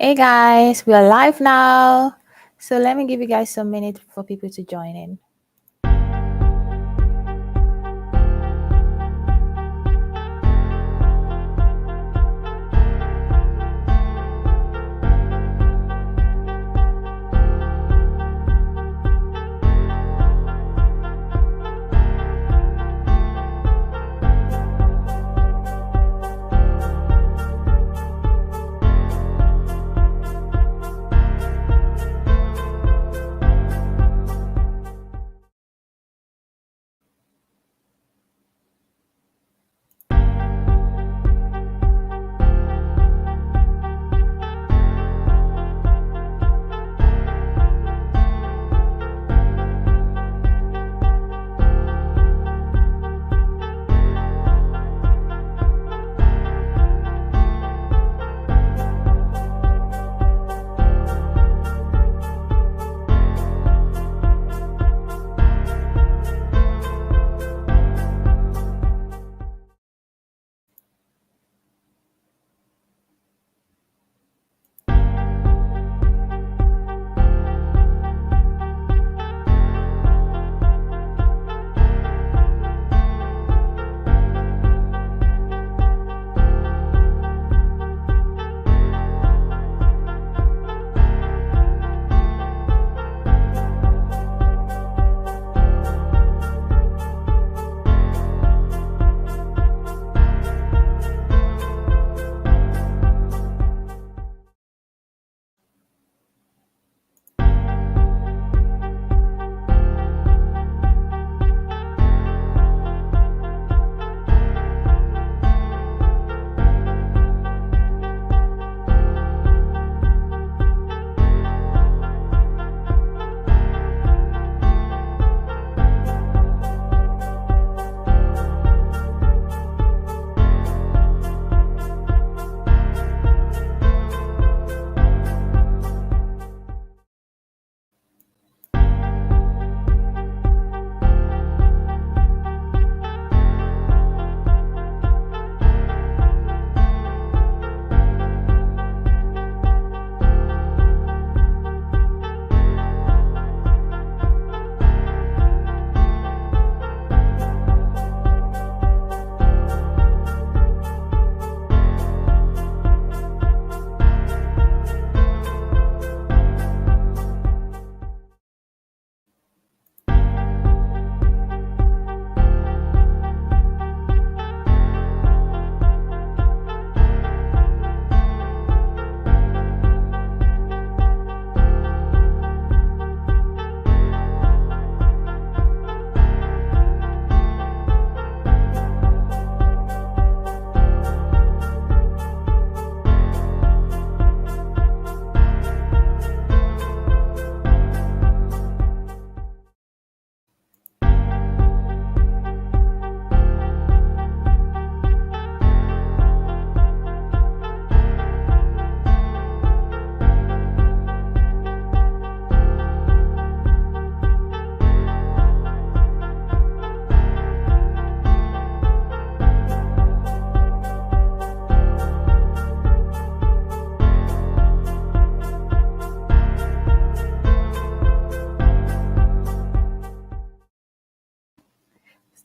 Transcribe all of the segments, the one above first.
Hey guys, we are live now. So let me give you guys some minutes for people to join in.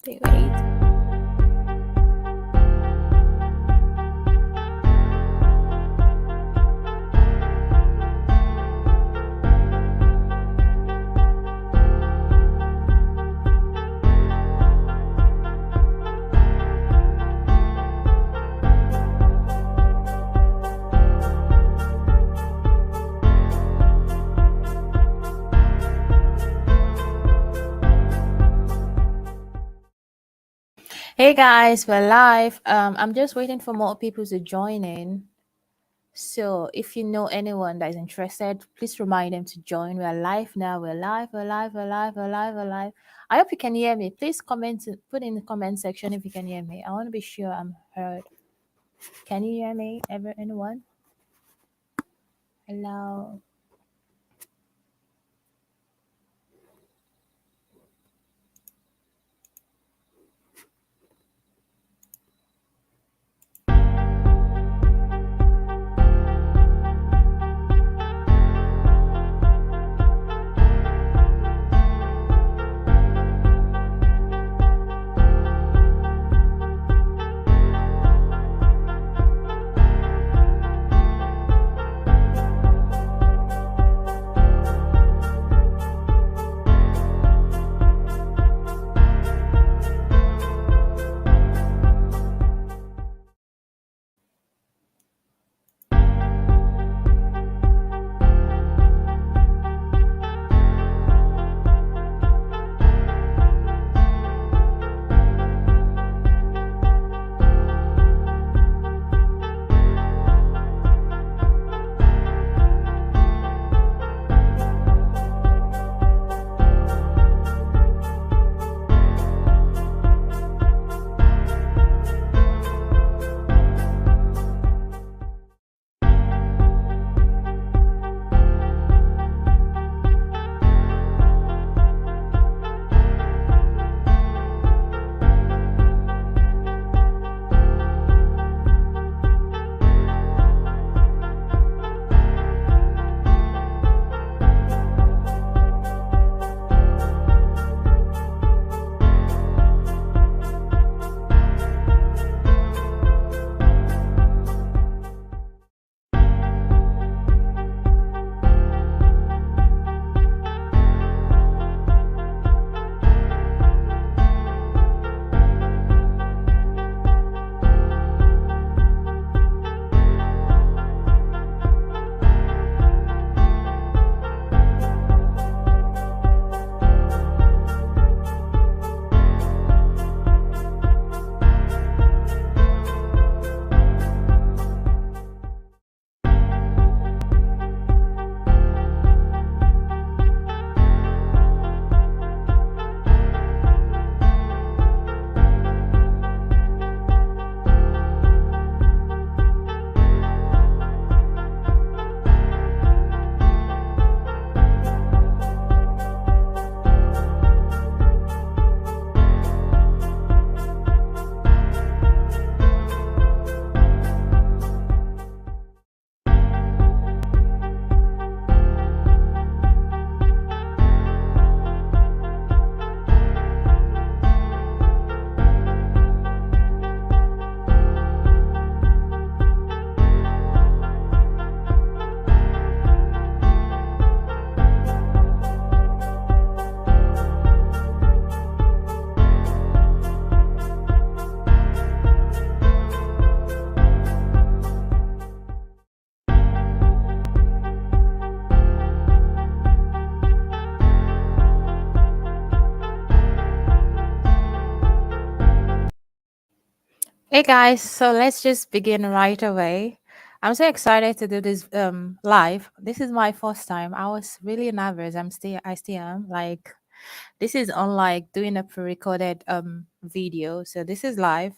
Stay wait. Hey guys, we're live. I'm just waiting for more people to join in. So if you know anyone that is interested, please remind them to join. We're live now. We're live. I hope you can hear me. Please put in the comment section if you can hear me. I want to be sure I'm heard. Can you hear me? Anyone? Hello. Hey guys, so let's just begin right away. I'm so excited to do this live. This is my first time. I was really nervous. I still am. Like this is unlike doing a pre-recorded video. So this is live.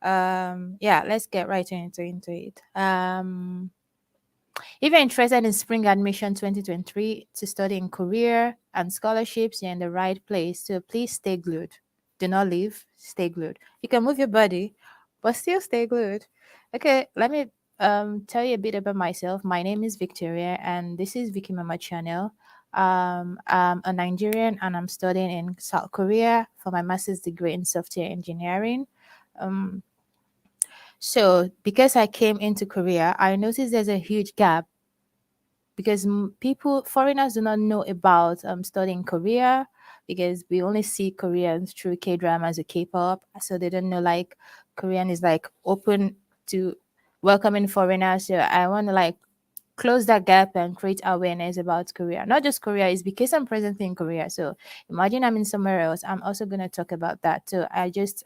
Yeah, let's get right into it. If you're interested in spring admission 2023 to study in career and scholarships, you're in the right place. So please stay glued. Do not leave. Stay glued. You can move your body, but still stay glued. Okay, let me tell you a bit about myself. My name is Victoria, and this is Vickkymama channel. I'm a Nigerian, and I'm studying in South Korea for my master's degree in software engineering. Um, so because I came into Korea, I noticed there's a huge gap because people foreigners do not know about studying Korea because we only see Koreans through K dramas or K-pop, so they don't know like Korean is like open to welcoming foreigners. So I want to like close that gap and create awareness about Korea. Not just Korea, is because I'm presently in Korea. So imagine I'm in somewhere else. I'm also gonna talk about that. So I just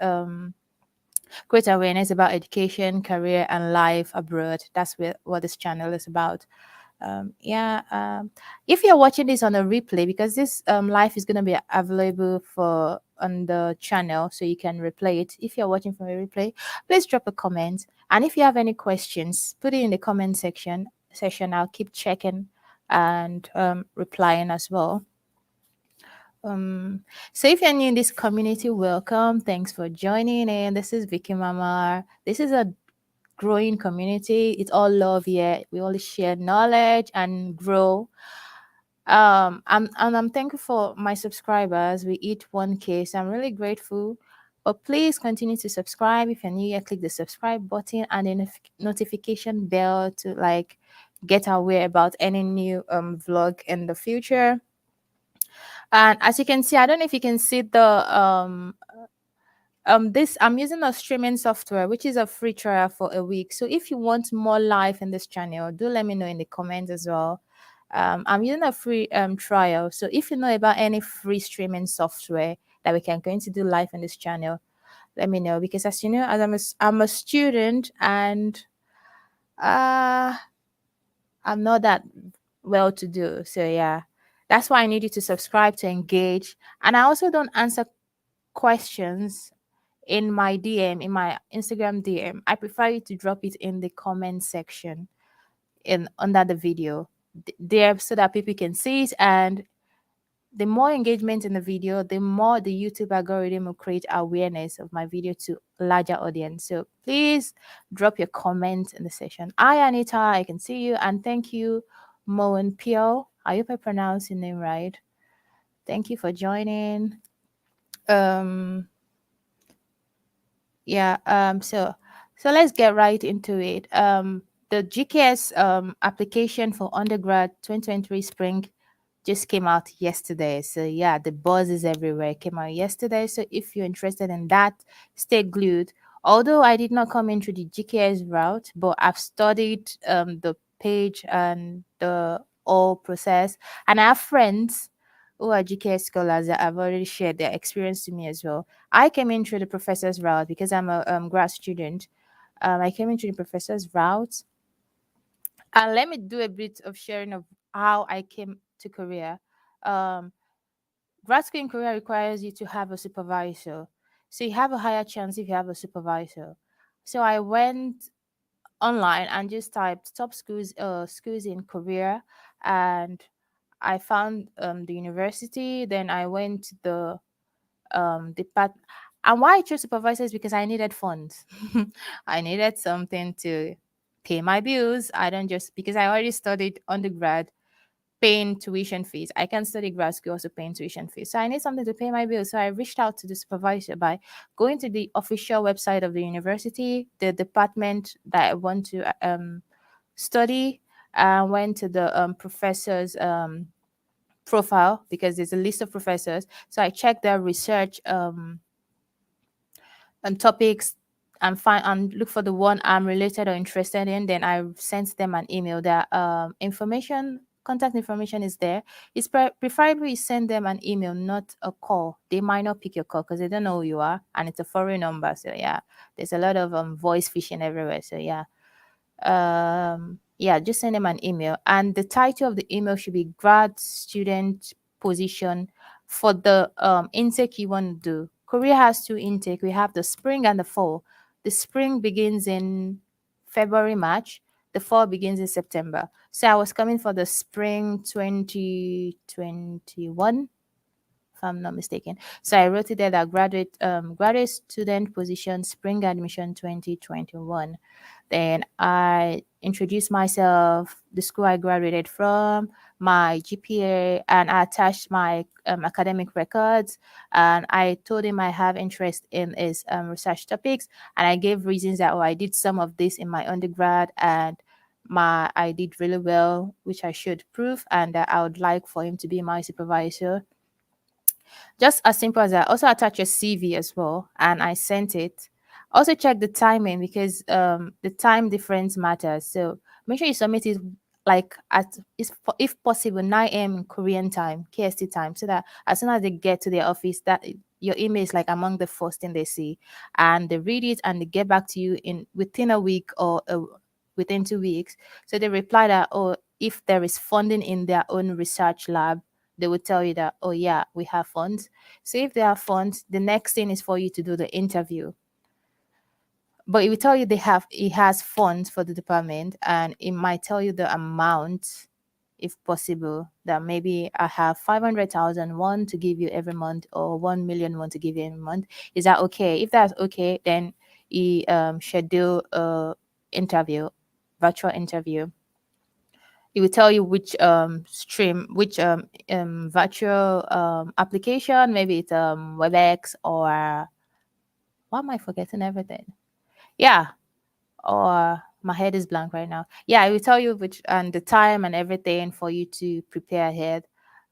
create awareness about education, career, and life abroad. That's what this channel is about. Yeah, if you're watching this on a replay, because this live is going to be available for on the channel, so you can replay it. If you're watching from a replay, please drop a comment, and if you have any questions, put it in the comment section. I'll keep checking and replying as well. So if you're new in this community, welcome. Thanks for joining in. This is Vickkymama. This is a growing community. It's all love here. We all share knowledge and grow. I'm thankful for my subscribers. We hit 1K, so I'm really grateful. But please continue to subscribe. If you're new here, click the subscribe button and the notification bell to like get aware about any new vlog in the future. And as you can see, I don't know if you can see the this I'm using a streaming software which is a free trial for a week. So if you want more live in this channel, do let me know in the comments as well. I'm using a free trial. So if you know about any free streaming software that we can going to do live in this channel, let me know, because as you know, as I'm a student, and uh I'm not that well to do. So yeah, that's why I need you to subscribe to engage. And I also don't answer questions in my DM, in my Instagram DM. I prefer you to drop it in the comment section in under the video there, so that people can see it. And the more engagement in the video, the more the YouTube algorithm will create awareness of my video to a larger audience. So please drop your comments in the session. Hi Anita, I can see you, and thank you, Moen Pio. I hope I pronounced your name right. Thank you for joining. Um Yeah, so let's get right into it. The GKS application for undergrad 2023 spring just came out yesterday. So yeah, the buzz is everywhere. It came out yesterday. So if you're interested in that, stay glued. Although I did not come into the GKS route, but I've studied the page and the whole process, and I have friends who are GKS scholars that have already shared their experience to me as well. I came in through the professor's route because I'm a grad student. I came into the professor's route, and let me do a bit of sharing of how I came to Korea. Um, Grad school in Korea requires you to have a supervisor, so you have a higher chance if you have a supervisor. So I went online and just typed top schools in Korea, and I found the university. Then I went to the depart and why I chose supervisor is because I needed funds. I needed something to pay my bills. I don't just because I already studied undergrad paying tuition fees. I can study grad school also paying tuition fees. So I need something to pay my bills. So I reached out to the supervisor by going to the official website of the university, the department that I want to study, and went to the professor's profile because there's a list of professors. So I checked their research topics and find and look for the one I'm related or interested in. Then I sent them an email. Their information contact information is there. It's preferable you send them an email, not a call. They might not pick your call because they don't know who you are, and it's a foreign number. So yeah, there's a lot of voice phishing everywhere. So yeah, yeah, just send them an email, and the title of the email should be grad student position for the intake you want to do. Korea has two intake. We have the spring and the fall. The spring begins in February, March. The fall begins in September. So I was coming for the spring 2021, if I'm not mistaken. So I wrote it there that graduate student position spring admission 2021. Then I introduced myself, the school I graduated from, my GPA, and I attached my academic records. And I told him I have interest in his research topics, and I gave reasons that I did some of this in my undergrad, and I did really well, which I should prove, and that I would like for him to be my supervisor. Just as simple as that. Also attach your CV as well, and I sent it. Also check the timing because the time difference matters. So make sure you submit it like if possible 9 a.m. in Korean time, KST time, so that as soon as they get to their office, that your email is like among the first thing they see, and they read it and they get back to you in within a week or within 2 weeks. So they reply that, oh, if there is funding in their own research lab, they will tell you that, oh yeah, we have funds. So if they have funds, the next thing is for you to do the interview. But it will tell you it has funds for the department, and it might tell you the amount, if possible, that maybe I have 500,000 one to give you every month, or 1 million one to give you every month. Is that okay? If that's okay, then you schedule a interview, virtual interview. It will tell you which stream, which virtual application, maybe it's WebEx, or why am I forgetting everything? Yeah, or my head is blank right now. Yeah, it will tell you which and the time and everything for you to prepare ahead.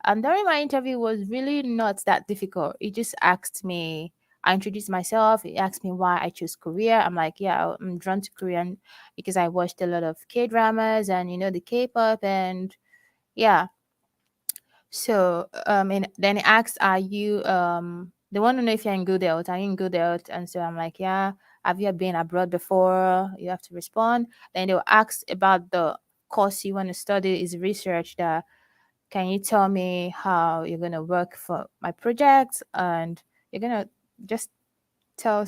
And during my interview was really not that difficult. It just asked me, I introduced myself. It asked me why I chose Korea. I'm like, yeah, I'm drawn to Korean because I watched a lot of K dramas and the K-pop, and yeah. So, and then it asks, are you, they want to know if you're in good health. Are you in good health? And so I'm like, yeah. Have you been abroad before? You have to respond. Then they'll ask about the course you want to study is research. That can you tell me how you're going to work for my project? And you're going to just sell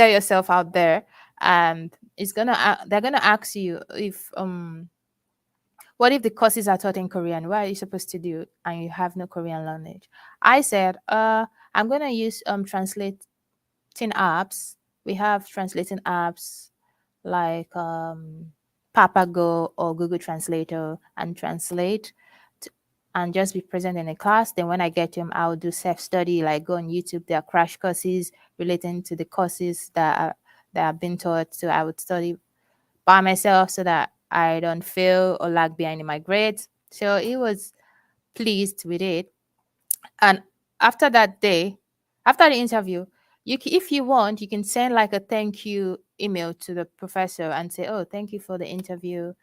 yourself out there. And they're going to ask you if, what if the courses are taught in Korean? What are you supposed to do and you have no Korean language? I said, I'm gonna use translating apps. We have translating apps like Papago or Google Translator, and translate and just be present in a class. Then when I get to them, I'll do self-study, like go on YouTube. There are crash courses relating to the courses that have been taught. So I would study by myself so that I don't fail or lag behind in my grades. So he was pleased with it. And after that day, after the interview, if you want, you can send like a thank you email to the professor and say, "Oh, thank you for the interview.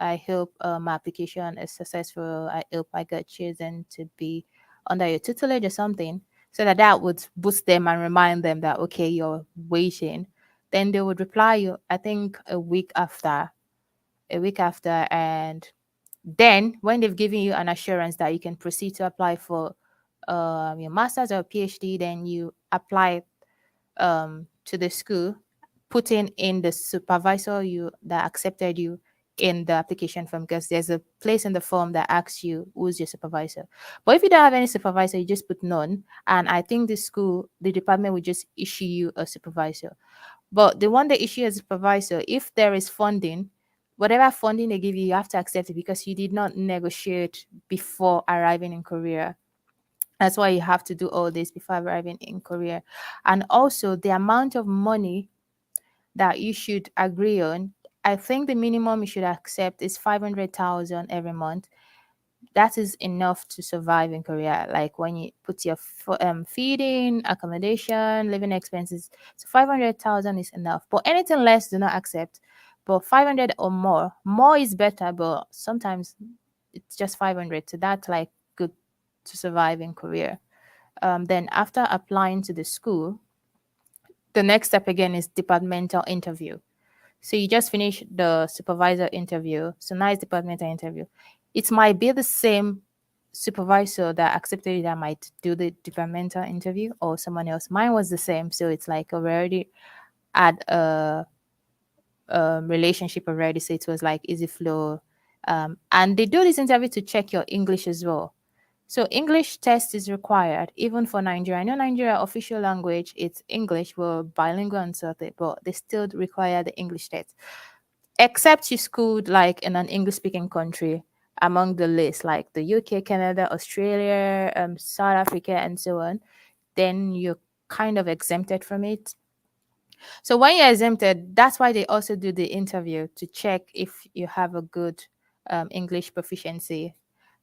I hope my application is successful. I hope I got chosen to be under your tutelage or something." So that would boost them and remind them that okay, you're waiting. Then they would reply you. I think a week after, and then when they've given you an assurance that you can proceed to apply for your master's or PhD, then you apply to the school, putting in the supervisor you that accepted you in the application form, because there's a place in the form that asks you who's your supervisor. But if you don't have any supervisor, you just put none, and I think the department will just issue you a supervisor. But the one they issue as a supervisor, if there is funding, whatever funding they give you, you have to accept it because you did not negotiate before arriving in Korea. That's why you have to do all this before arriving in Korea. And also the amount of money that you should agree on. I think the minimum you should accept is 500,000 every month. That is enough to survive in Korea. Like when you put your feeding, accommodation, living expenses. So 500,000 is enough. But anything less, do not accept. But 500 or more is better. But sometimes it's just 500. So that's like good to survive in Korea. Then after applying to the school, the next step again is departmental interview. So you just finish the supervisor interview. So now it's departmental interview. It might be the same supervisor that accepted you that might do the departmental interview, or someone else. Mine was the same. So it's like already had a relationship already. So it was like easy flow. And they do this interview to check your English as well. So English test is required even for Nigeria. I know Nigeria official language it's English, we're bilingual and so on, but they still require the English test. Except you schooled like in an English speaking country among the list, like the UK, Canada, Australia, South Africa, and so on, then you're kind of exempted from it. So when you're exempted, that's why they also do the interview to check if you have a good English proficiency,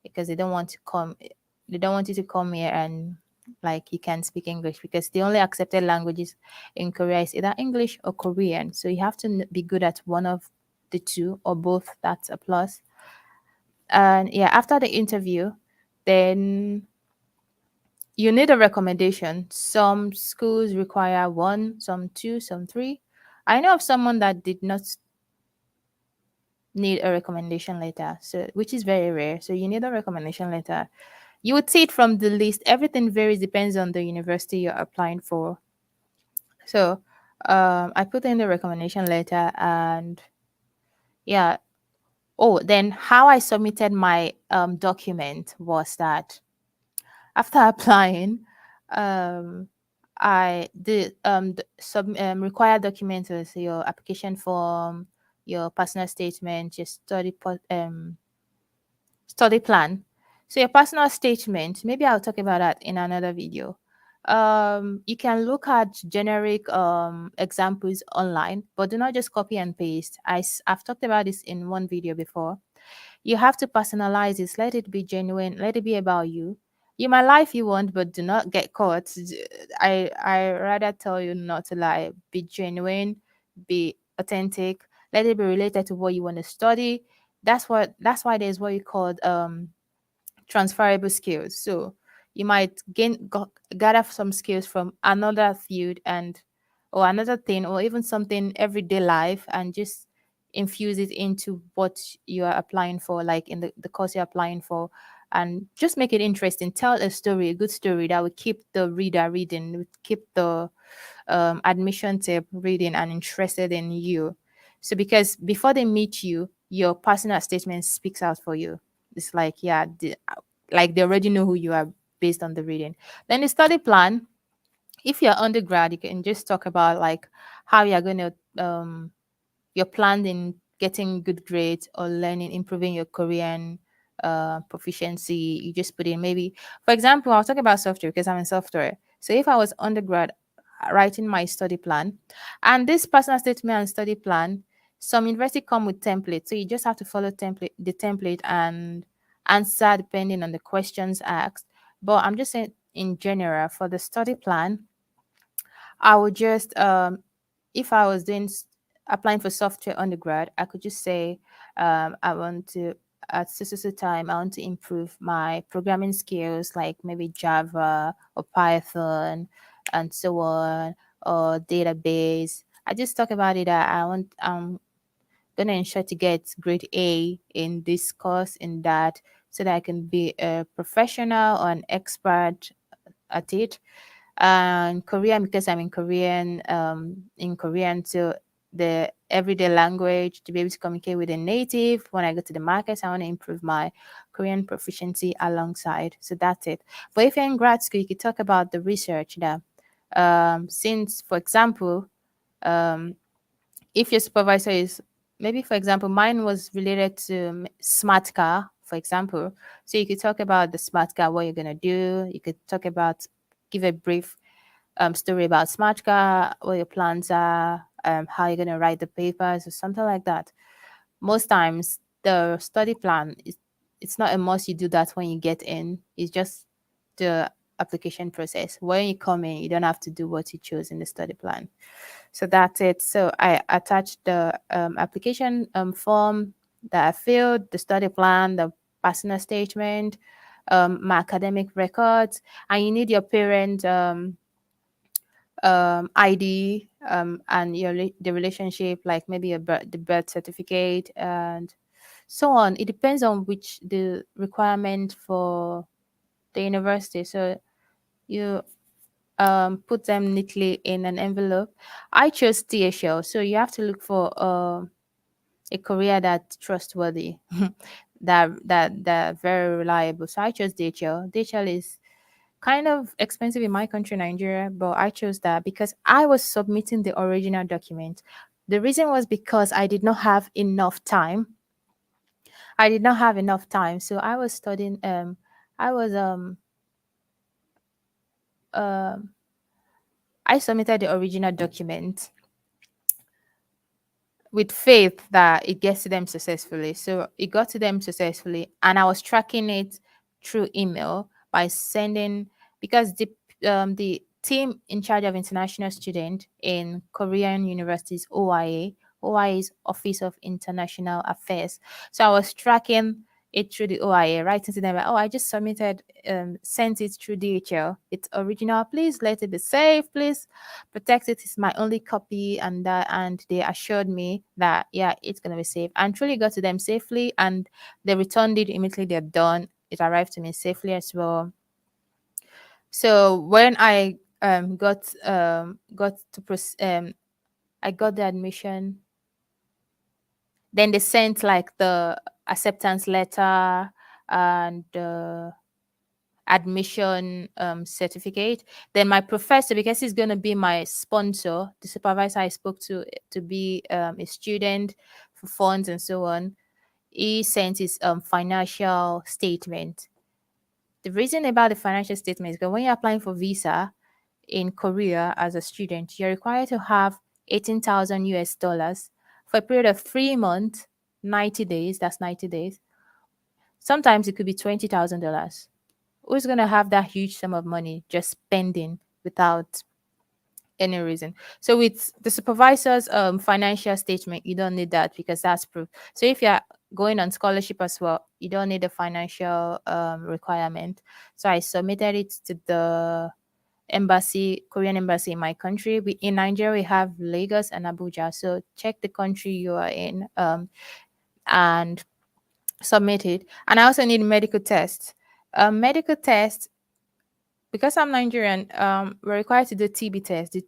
because they don't want you to come here and like you can't speak English, because the only accepted languages in Korea is either English or Korean. So you have to be good at one of the two or both. That's a plus. And yeah, after the interview, then you need a recommendation. Some schools require one, some two, some three. I know of someone that did not need a recommendation letter, so which is very rare. So you need a recommendation letter. You would see it from the list. Everything varies, depends on the university you're applying for. So I put in the recommendation letter, and yeah. Oh, then how I submitted my document was that after applying, um, I the required documents was your application form, your personal statement, your study plan. So your personal statement, maybe I'll talk about that in another video. You can look at generic examples online, but do not just copy and paste. I've talked about this in one video before. You have to personalize it. Let it be genuine. Let it be about you. You might lie if you want, but do not get caught. I rather tell you not to lie. Be genuine. Be authentic. Let it be related to what you want to study. That's why there's what you call transferable skills. So you might gather some skills from another field and or another thing, or even something everyday life, and just infuse it into what you are applying for, like in the course you're applying for, and just make it interesting. Tell a story, a good story that will keep the reader reading, will keep the admission tape reading and interested in you. So because before they meet you, your personal statement speaks out for you. It's like, yeah, like they already know who you are based on the reading. Then the study plan. If you're undergrad, you can just talk about like how you're going to your plan in getting good grades or learning, improving your Korean proficiency. You just put in maybe, for example, I'll talk about software because I'm in software. So if I was undergrad, writing my study plan, and this personal statement and study plan, some university come with templates, so you just have to follow the template and answer depending on the questions asked. But I'm just saying in general for the study plan, I would just if I was applying for software undergrad, I could just say I want to at so time I want to improve my programming skills, like maybe Java or Python and so on, or database. I just talk about it. I'm gonna ensure to get grade A in this course in that, so that I can be a professional or an expert at it. And Korean, because I'm in Korean, so the everyday language to be able to communicate with a native. When I go to the markets, I want to improve my Korean proficiency alongside. So that's it. But if you're in grad school, you could talk about the research there. Since, for example, um, if your supervisor is, maybe for example mine was related to smart car, for example, so you could talk about the smart car, what you're going to do. You could talk about, give a brief story about smart car, what your plans are, how you're going to write the papers or something like that. Most times the study plan is, it's not a must you do that when you get in. It's just the application process. When you come in, you don't have to do what you chose in the study plan. So that's it. So I attached the application form that I filled, the study plan, the personal statement, my academic records, and you need your parent ID, and the relationship, like maybe the birth certificate and so on. It depends on which the requirement for the university. So you put them neatly in an envelope. I chose THL, so you have to look for a career that's trustworthy, that very reliable. So I chose DHL. DHL is kind of expensive in my country, Nigeria, but I chose that because I was submitting the original document. The reason was because I did not have enough time. I did not have enough time, so I was studying. I was um I submitted the original document with faith that it gets to them successfully. So it got to them successfully, and I was tracking it through email by sending, because the team in charge of international student in Korean universities, OIA is Office of International Affairs. So I was tracking it through the OIA, writing to them like, oh, I just submitted, sent it through DHL. It's original. Please let it be safe. Please protect it. Is my only copy, and they assured me that yeah, it's gonna be safe, and truly got to them safely, and they returned it immediately. They're done. It arrived to me safely as well. So when I got to I got the admission, then they sent like the acceptance letter and admission certificate. Then my professor, because he's going to be my sponsor, the supervisor I spoke to be a student for funds and so on, he sent his financial statement. The reason about the financial statement is because when you're applying for visa in Korea as a student, you're required to have 18,000 US dollars for a period of 3 months, 90 days. That's 90 days. Sometimes it could be $20,000. Who's going to have that huge sum of money just spending without any reason? So with the supervisor's financial statement, you don't need that because that's proof. So if you're going on scholarship as well, you don't need a financial requirement. So I submitted it to the embassy, Korean embassy in my country. In Nigeria, we have Lagos and Abuja. So check the country you are in, and submit it. And I also need medical tests. Medical test, because I'm Nigerian, we're required to do TB test, the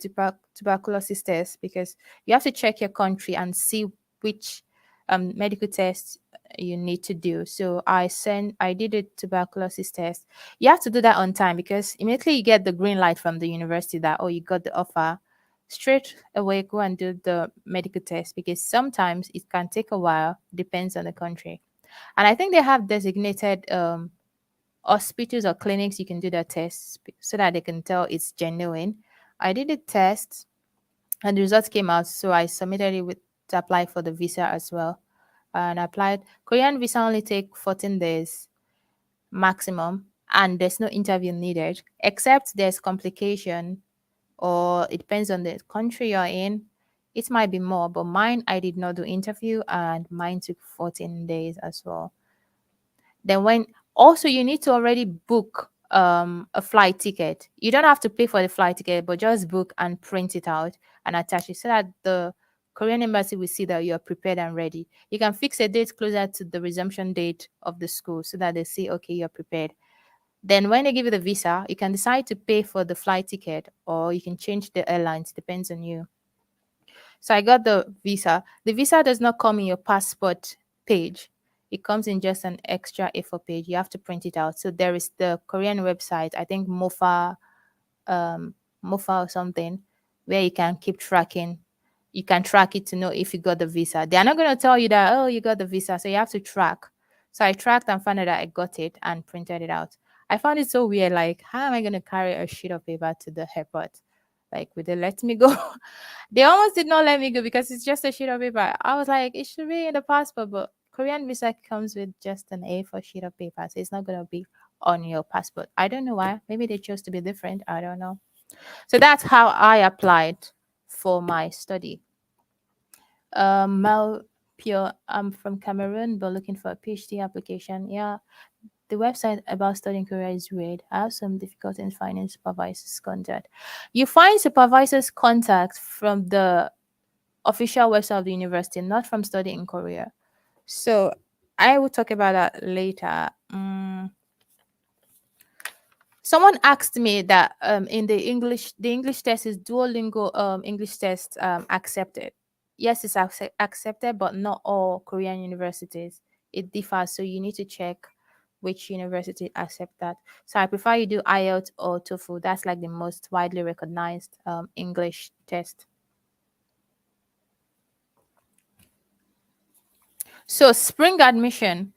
tuberculosis test, because you have to check your country and see which medical test you need to do. So I did a tuberculosis test. You have to do that on time because immediately you get the green light from the university that, oh, you got the offer, straight away go and do the medical test, because sometimes it can take a while, depends on the country. And I think they have designated hospitals or clinics you can do the tests so that they can tell it's genuine. I did a test and the results came out, so I submitted it to apply for the visa as well. And I applied. Korean visa only take 14 days maximum, and there's no interview needed except there's complication, or it depends on the country you're in. It might be more, but mine, I did not do interview, and mine took 14 days as well. Then when also you need to already book a flight ticket. You don't have to pay for the flight ticket, but just book and print it out and attach it so that the Korean embassy will see that you're prepared and ready. You can fix a date closer to the resumption date of the school so that they see, okay, you're prepared. Then when they give you the visa, you can decide to pay for the flight ticket or you can change the airlines, depends on you. So I got the visa. The visa does not come in your passport page. It comes in just an extra A4 page. You have to print it out. So there is the Korean website, I think um, Mofa or something, where you can keep tracking. You can track it to know if you got the visa. They are not going to tell you that, oh, you got the visa. So you have to track. So I tracked and found out that I got it and printed it out. I found it so weird. Like, how am I going to carry a sheet of paper to the airport? Like, would they let me go? They almost did not let me go because it's just a sheet of paper. I was like, it should be in the passport, but Korean visa comes with just an A4 sheet of paper. So it's not going to be on your passport. I don't know why. Maybe they chose to be different. I don't know. So that's how I applied for my study. Mal Pure. I'm from Cameroon, but looking for a PhD application. Yeah, the website about studying Korea is weird. I have some difficulty in finding supervisors' contact. You find supervisors' contact from the official website of the university, not from studying in Korea. So I will talk about that later. Someone asked me that in the English test is Duolingo English test accepted. Yes, it's accepted, but not all Korean universities. It differs, so you need to check which university accept that. So I prefer you do IELTS or TOEFL. That's like the most widely recognized English test. So spring admission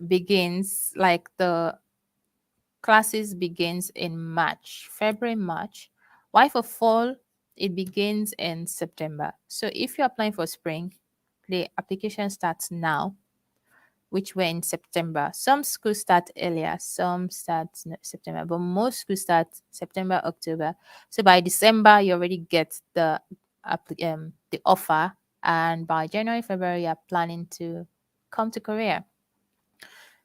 begins like the classes begins in March, February, March. While for fall, it begins in September. So if you're applying for spring, the application starts now, which were in September. Some schools start earlier, some start September, but most schools start September, October. So by December, you already get the offer, and by January, February, you're planning to come to Korea.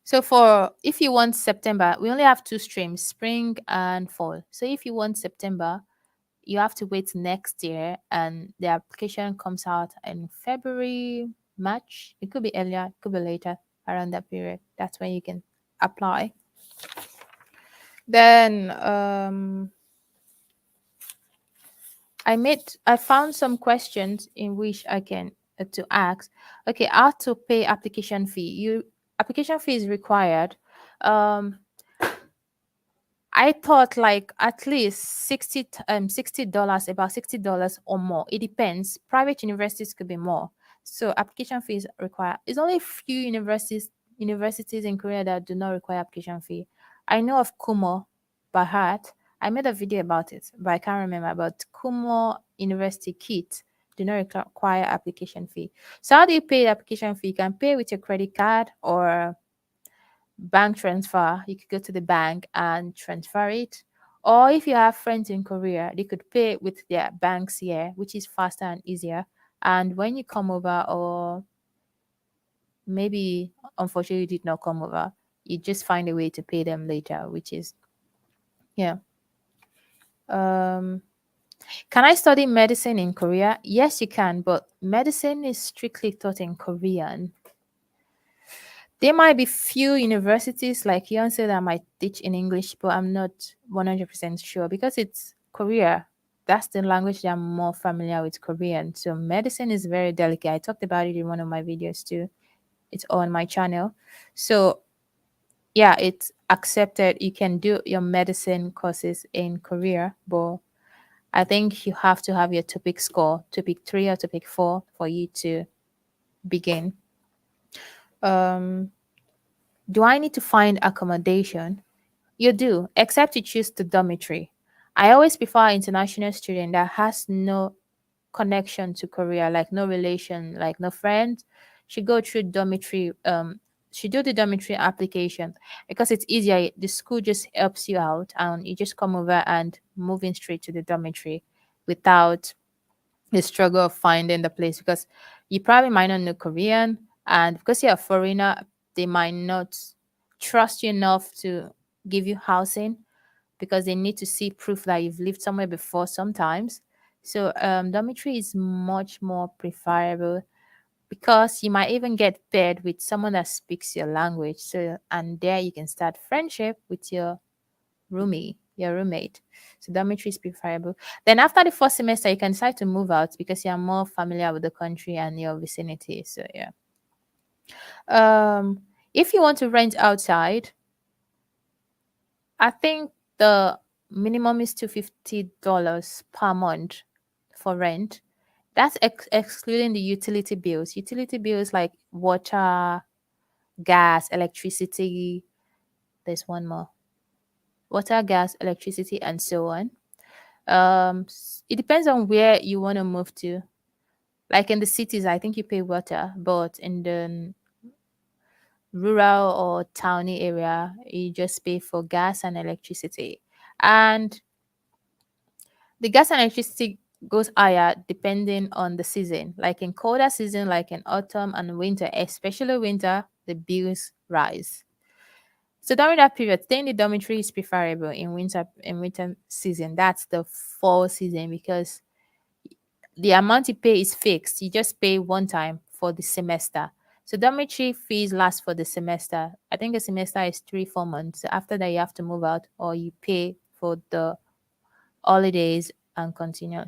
So for if you want September, we only have two streams, spring and fall. So if you want September, you have to wait next year and the application comes out in February, March. It could be earlier, it could be later around that period. That's when you can apply. Then I found some questions in which I can to ask. Okay, how to pay application fee. Application fee is required. Um I thought like at least $60, about $60 or more. It depends. Private universities could be more. So application fees require. It's only few universities in Korea that do not require application fee. I know of Kumo by heart. I made a video about it, but I can't remember. But Kumo University Kit do not require application fee. So how do you pay the application fee? You can pay with your credit card or bank transfer. You could go to the bank and transfer it. Or if you have friends in Korea, they could pay with their banks here, which is faster and easier. And when you come over, or maybe unfortunately you did not come over, you just find a way to pay them later, which is yeah. Um can I study medicine in Korea? Yes, you can, but medicine is strictly taught in Korean. There might be few universities like Yonsei that might teach in English, but I'm not 100% sure because it's Korea. That's the language that I'm more familiar with, Korean. So medicine is very delicate. I talked about it in one of my videos too. It's on my channel. So yeah, it's accepted. You can do your medicine courses in Korea, but I think you have to have your TOPIK score, TOPIK 3 or TOPIK 4 for you to begin. Um, do I need to find accommodation? You do, except you choose the dormitory. I always prefer an international student that has no connection to Korea, like no relation, like no friend. She go through dormitory. She do the dormitory application because it's easier. The school just helps you out, and you just come over and moving straight to the dormitory without the struggle of finding the place because you probably might not know Korean, and because you're a foreigner, they might not trust you enough to give you housing because they need to see proof that you've lived somewhere before sometimes. So dormitory is much more preferable because you might even get paired with someone that speaks your language. So and there you can start friendship with your roommate. So dormitory is preferable. Then after the first semester, you can decide to move out because you are more familiar with the country and your vicinity. So yeah. If you want to rent outside, I think the minimum is $250 per month for rent. That's excluding the utility bills. Utility bills like water, gas, electricity. There's one more: water, gas, electricity, and so on. It depends on where you want to move to. Like in the cities, I think you pay water, but in the rural or towny area, you just pay for gas and electricity. And the gas and electricity goes higher depending on the season. Like in colder season, like in autumn and winter, especially winter, the bills rise. So during that period, staying in the dormitory is preferable in winter season. That's the fall season because the amount you pay is fixed. You just pay one time for the semester. So dormitory fees last for the semester. I think a semester is 3 4 months. So after that, you have to move out or you pay for the holidays and continue.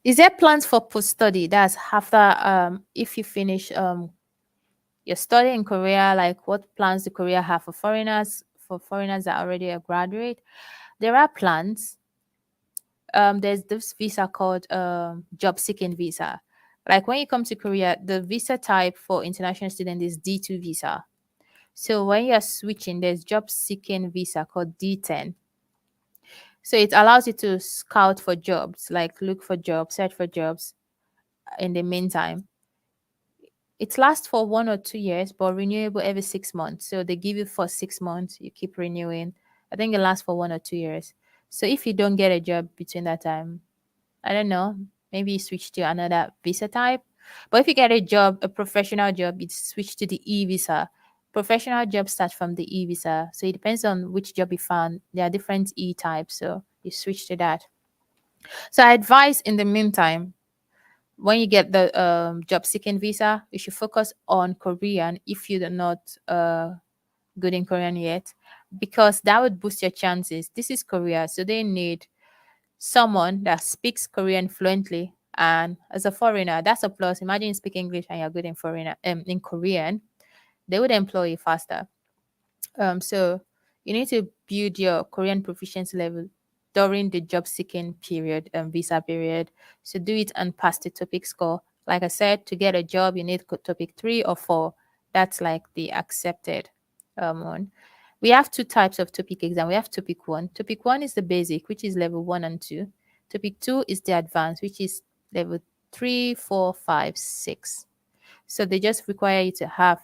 Is there plans for post study? That's after if you finish your study in Korea, like what plans do Korea have for foreigners that are already a graduate? There are plans. There's this visa called job seeking visa. Like when you come to Korea, the visa type for international student is D2 visa. So when you're switching, there's job seeking visa called D10. So it allows you to scout for jobs, like look for jobs, search for jobs in the meantime. It lasts for 1 or 2 years, but renewable every 6 months. So they give you for 6 months, you keep renewing. I think it lasts for 1 or 2 years. So if you don't get a job between that time, I don't know, maybe you switch to another visa type. But if you get a job, a professional job, you switch to the E visa. Professional job starts from the E visa. So it depends on which job you found. There are different E types. So you switch to that. So I advise in the meantime, when you get the job seeking visa, you should focus on Korean if you're not good in Korean yet, because that would boost your chances. This is Korea, so they need someone that speaks Korean fluently. And as a foreigner, that's a plus. Imagine you speak English and you're good in foreigner in Korean, they would employ you faster. So you need to build your Korean proficiency level during the job seeking period and visa period. So do it and pass the topic score. Like I said, to get a job, you need topic 3 or 4. That's like the accepted one. We have two types of topic exam. We have topic one. Topic one is the basic, which is level 1 and 2. Topic two is the advanced, which is level 3, 4, 5, 6. So they just require you to have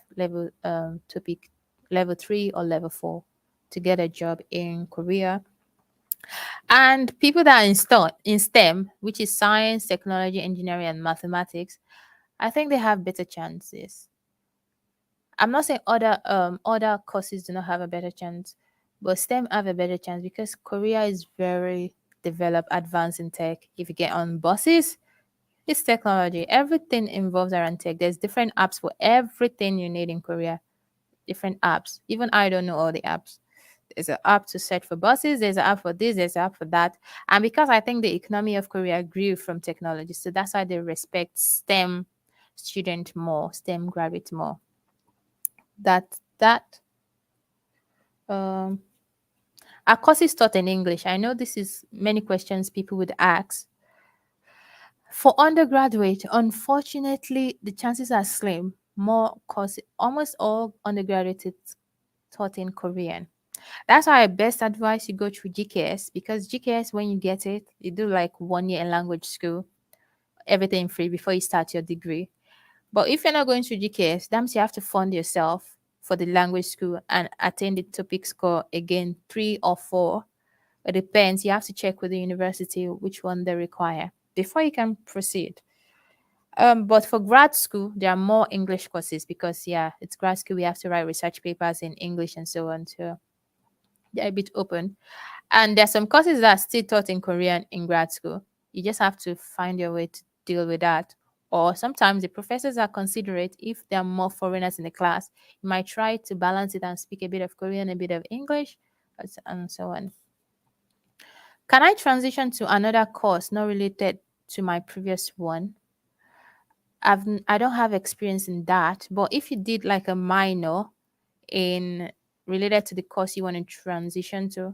topic level 3 or level 4 to get a job in Korea. And people that are in STEM, which is science, technology, engineering, and mathematics, I think they have better chances. I'm not saying other courses do not have a better chance, but STEM have a better chance because Korea is very developed, advanced in tech. If you get on buses, it's technology. Everything involves around tech. There's different apps for everything you need in Korea. Different apps. Even I don't know all the apps. There's an app to search for buses. There's an app for this. There's an app for that. And because I think the economy of Korea grew from technology, so that's why they respect STEM student more, STEM graduate more. That our course is taught in English. I know this is many questions people would ask. For undergraduate, unfortunately, the chances are slim. More course, almost all undergraduate is taught in Korean. That's why I best advise you go through GKS, because GKS, when you get it, you do like 1 year in language school, everything free before you start your degree. But if you're not going through GKS, that means you have to fund yourself for the language school and attain the topic score again, 3 or 4. It depends. You have to check with the university which one they require before you can proceed. But for grad school, there are more English courses because yeah, it's grad school. We have to write research papers in English and so on. So they're a bit open. And there's some courses that are still taught in Korean in grad school. You just have to find your way to deal with that. Or sometimes the professors are considerate if there are more foreigners in the class. You might try to balance it and speak a bit of Korean, a bit of English, and so on. Can I transition to another course not related to my previous one? I don't have experience in that, but if you did like a minor in related to the course you want to transition to,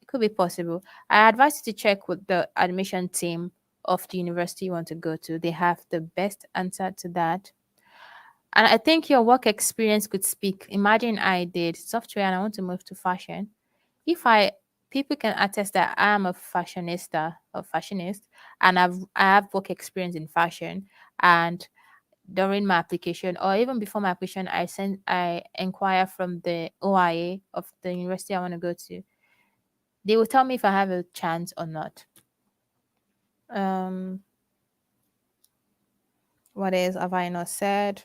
it could be possible. I advise you to check with the admission team of the university you want to go to. They have the best answer to that. And I think your work experience could speak. Imagine I did software and I want to move to fashion. If I People can attest that I am a fashionista or fashionist, and I have work experience in fashion. And during my application or even before my application, I inquire from the OIA of the university I want to go to. They will tell me if I have a chance or not. Um, what else have I not said?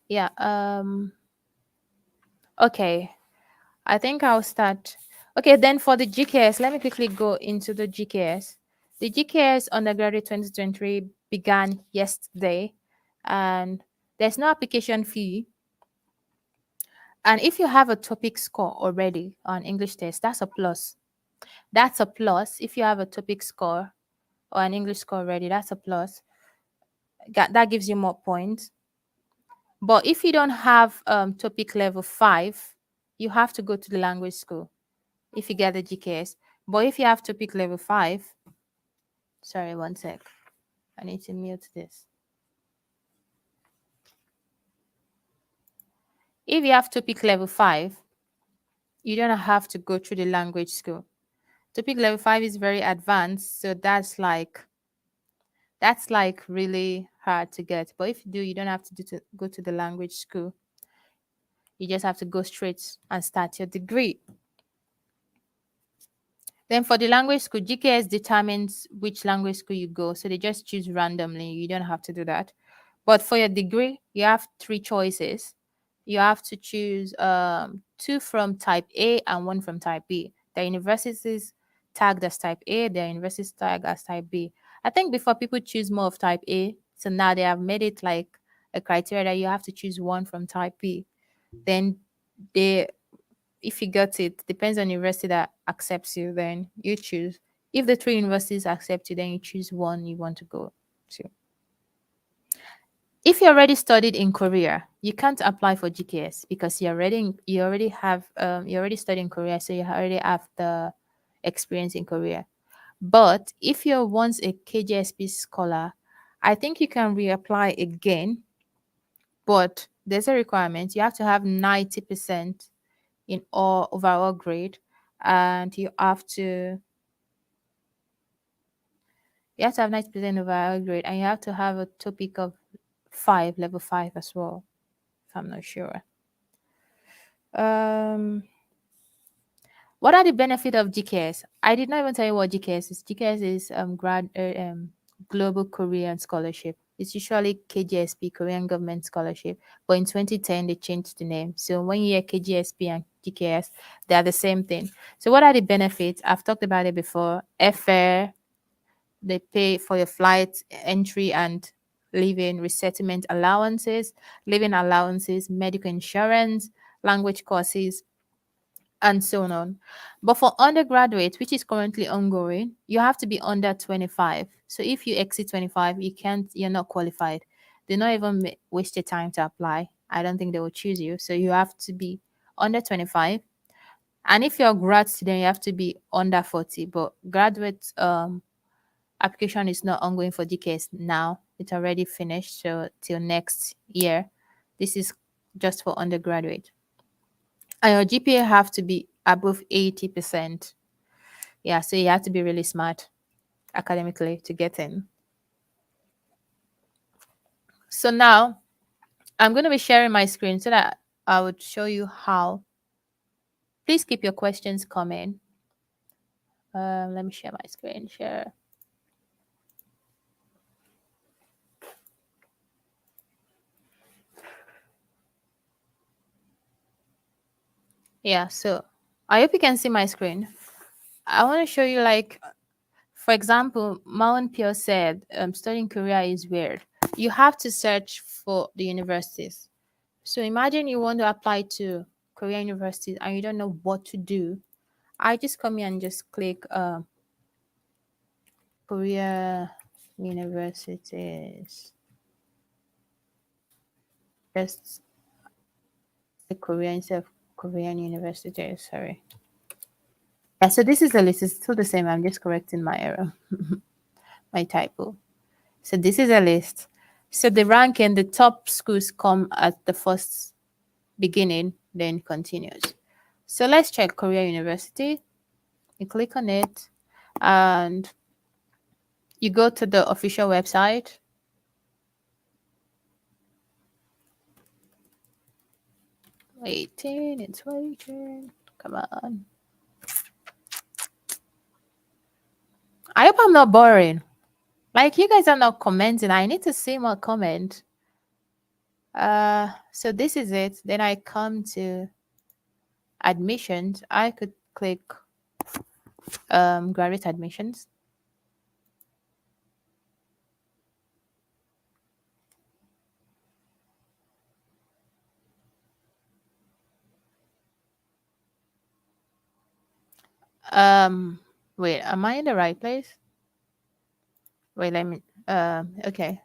Yeah. Okay. I think I'll start. Okay, then for the GKS, let me quickly go into the GKS. The GKS Undergraduate 2023 began yesterday, and there's no application fee. And if you have a topic score already on English test, that's a plus. That's a plus. If you have a topic score or an English score already, that's a plus. That gives you more points. But if you don't have topic level 5, you have to go to the language school if you get the GKS. But if you have topic level 5, sorry, one sec. I need to mute this. If you have topic level 5, you don't have to go through the language school. Topic level 5 is very advanced, so that's like really hard to get. But if you do, you don't have to go to the language school. You just have to go straight and start your degree. Then for the language school, GKS determines which language school you go. So they just choose randomly. You don't have to do that. But for your degree, you have 3 choices. You have to choose 2 from type A and 1 from type B. The universities tagged as type A, the universities tagged as type B. I think before people choose more of type A, so now they have made it like a criteria that you have to choose 1 from type B. Then they if you got it, depends on the university that accepts you, then you choose. If the 3 universities accept you, then you choose one you want to go to. If you already studied in Korea, you can't apply for GKS because you already studied in Korea, so you already have the experience in Korea. But if you're once a KJSP scholar, I think you can reapply again, but there's a requirement. You have to have 90% in all overall grade, and you have to have 90% overall grade, and you have to have a topic of 5, level 5 as well, if I'm not sure. um what are the benefit of GKS? I did not even tell you what GKS is. GKS is Global Korean Scholarship. It's usually KGSP, Korean Government Scholarship, but in 2010 they changed the name. So when you hear KGSP and GKS, they are the same thing. So what are the benefits? I've talked about it before. Airfare, they pay for your flight, entry and living, resettlement allowances, living allowances, medical insurance, language courses, and so on. But for undergraduate, which is currently ongoing, you have to be under 25. So if you exceed 25, you're not qualified. They not even waste your time to apply. I don't think they will choose you. So you have to be under 25. And if you're a grad student, you have to be under 40. But graduate application is not ongoing for GKS now. It's already finished. So till next year. This is just for undergraduate. And your GPA have to be above 80%. Yeah, so you have to be really smart academically to get in. So now I'm going to be sharing my screen so that I would show you how. Please keep your questions coming. Let me share my screen. Share. Yeah, so I hope you can see my screen. I want to show you, like, for example, Mount Pio said studying Korea is weird. You have to search for the universities. So imagine you want to apply to Korean universities and you don't know what to do. I just come here and just click Korea universities. Just the Korea instead of Korean universities. Sorry. Yeah, so this is the list. It's still the same. I'm just correcting my error, my typo. So this is a list. So the ranking, the top schools come at the first beginning, then continues. So let's check Korea University. You click on it and you go to the official website. It's waiting. Come on. I hope I'm not boring. Like you guys are not commenting. I need to see more comment. So this is it. Then I come to admissions. I could click graduate admissions. Wait, am I in the right place? Wait, let me okay.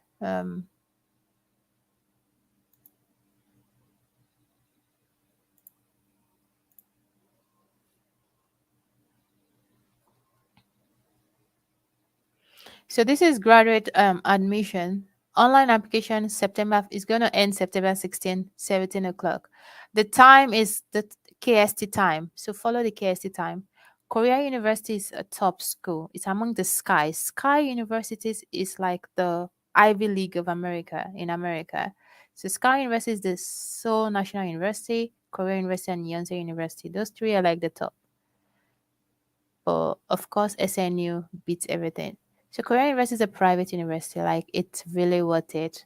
So this is graduate admission. Online application September is going to end September 16, 17 o'clock. The time is the KST time. So follow the KST time. Korea University is a top school. It's among the Sky. Sky Universities is like the Ivy League of America in America. So Sky University is the Seoul National University, Korea University, and Yonsei University. Those three are like the top. But of course, SNU beats everything. So Korean University is a private university. Like it's really worth it.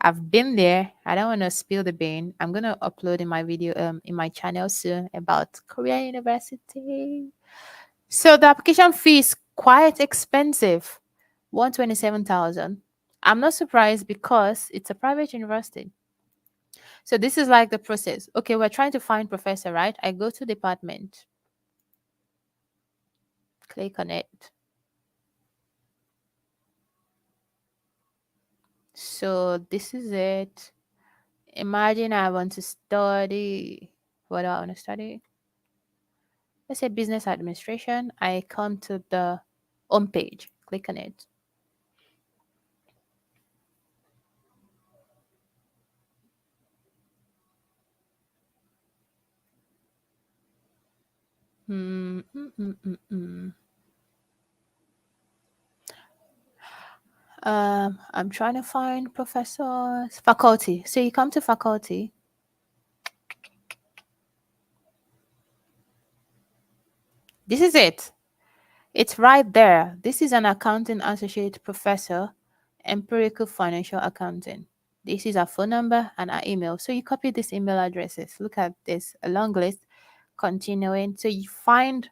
I've been there. I don't want to spill the bean. I'm gonna upload in my video in my channel soon about Korean University. So the application fee is quite expensive, 127,000. I'm not surprised because it's a private university. So this is like the process. Okay, we're trying to find professor, right? I go to department, click on it. So this is it. Imagine I want to study. What do I want to study? Let's say business administration. I come to the home page. Click on it. Hmm, mm, mm, mm, mm. I'm trying to find professors, faculty. So you come to faculty. This is it. It's right there. This is an accounting associate professor, empirical financial accounting. This is our phone number and our email. So you copy these email addresses. Look at this, a long list. Continuing. So you find,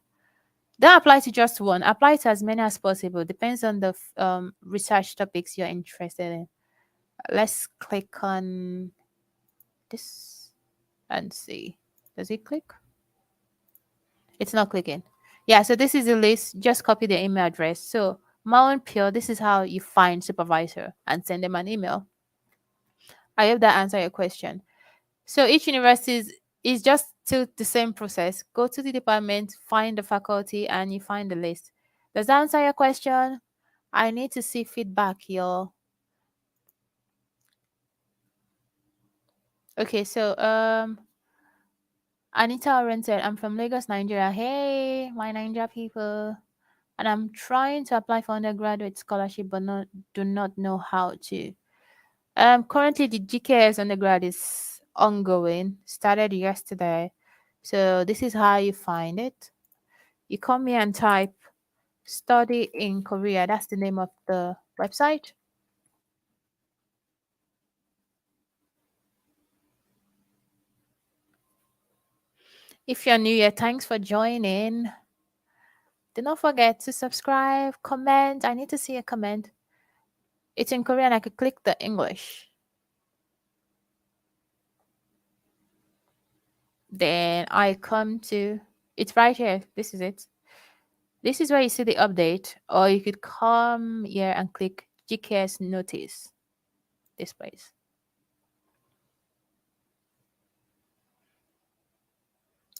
don't apply to just one. Apply to as many as possible. Depends on the research topics you're interested in. Let's click on this and see. Does it click? It's not clicking. Yeah, so this is the list. Just copy the email address. So Mount Pure, this is how you find supervisor and send them an email. I hope that answer your question. So each university is just still the same process. Go to the department, find the faculty, and you find the list. Does that answer your question? I need to see feedback, y'all. Okay, so Anita Oriented, I'm from Lagos, Nigeria. Hey, my Nigeria people. And I'm trying to apply for undergraduate scholarship, but do not know how to. Currently the GKS undergrad is ongoing, started yesterday. So this is how you find it. You come here and type study in Korea. That's the name of the website. If you're new here, thanks for joining. Do not forget to subscribe, comment. I need to see a comment. It's in Korean. I could click the English. Then I come to, it's right here. This is it. This is where you see the update, or you could come here and click GKS notice. This place.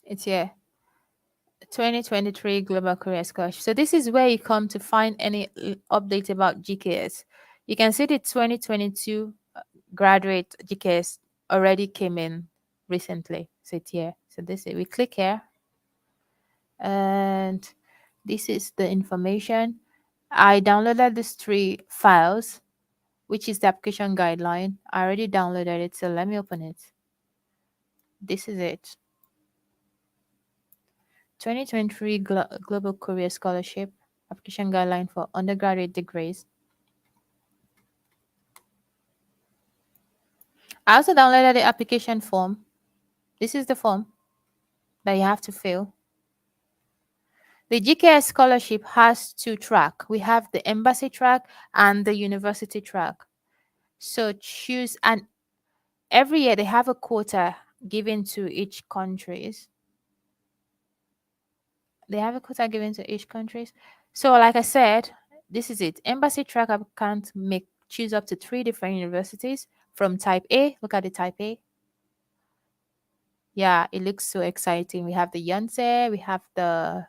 It's here. 2023 Global Career Scholarship. So this is where you come to find any update about GKS. You can see the 2022 graduate GKS already came in recently. So it's here. So this is, we click here, and this is the information. I downloaded these three files, which is the application guideline. I already downloaded it, so let me open it. This is it. 2023 Global Career Scholarship Application Guideline for Undergraduate Degrees. I also downloaded the application form. This is the form that you have to fill. The GKS scholarship has two tracks. We have the embassy track and the university track. So choose, and every year they have a quota given to each countries. They have a quota given to each countries. So like I said, this is it. Embassy track applicant make choose up to 3 different universities from type A. Look at the type A. Yeah, it looks so exciting. We have the Yonsei, we have the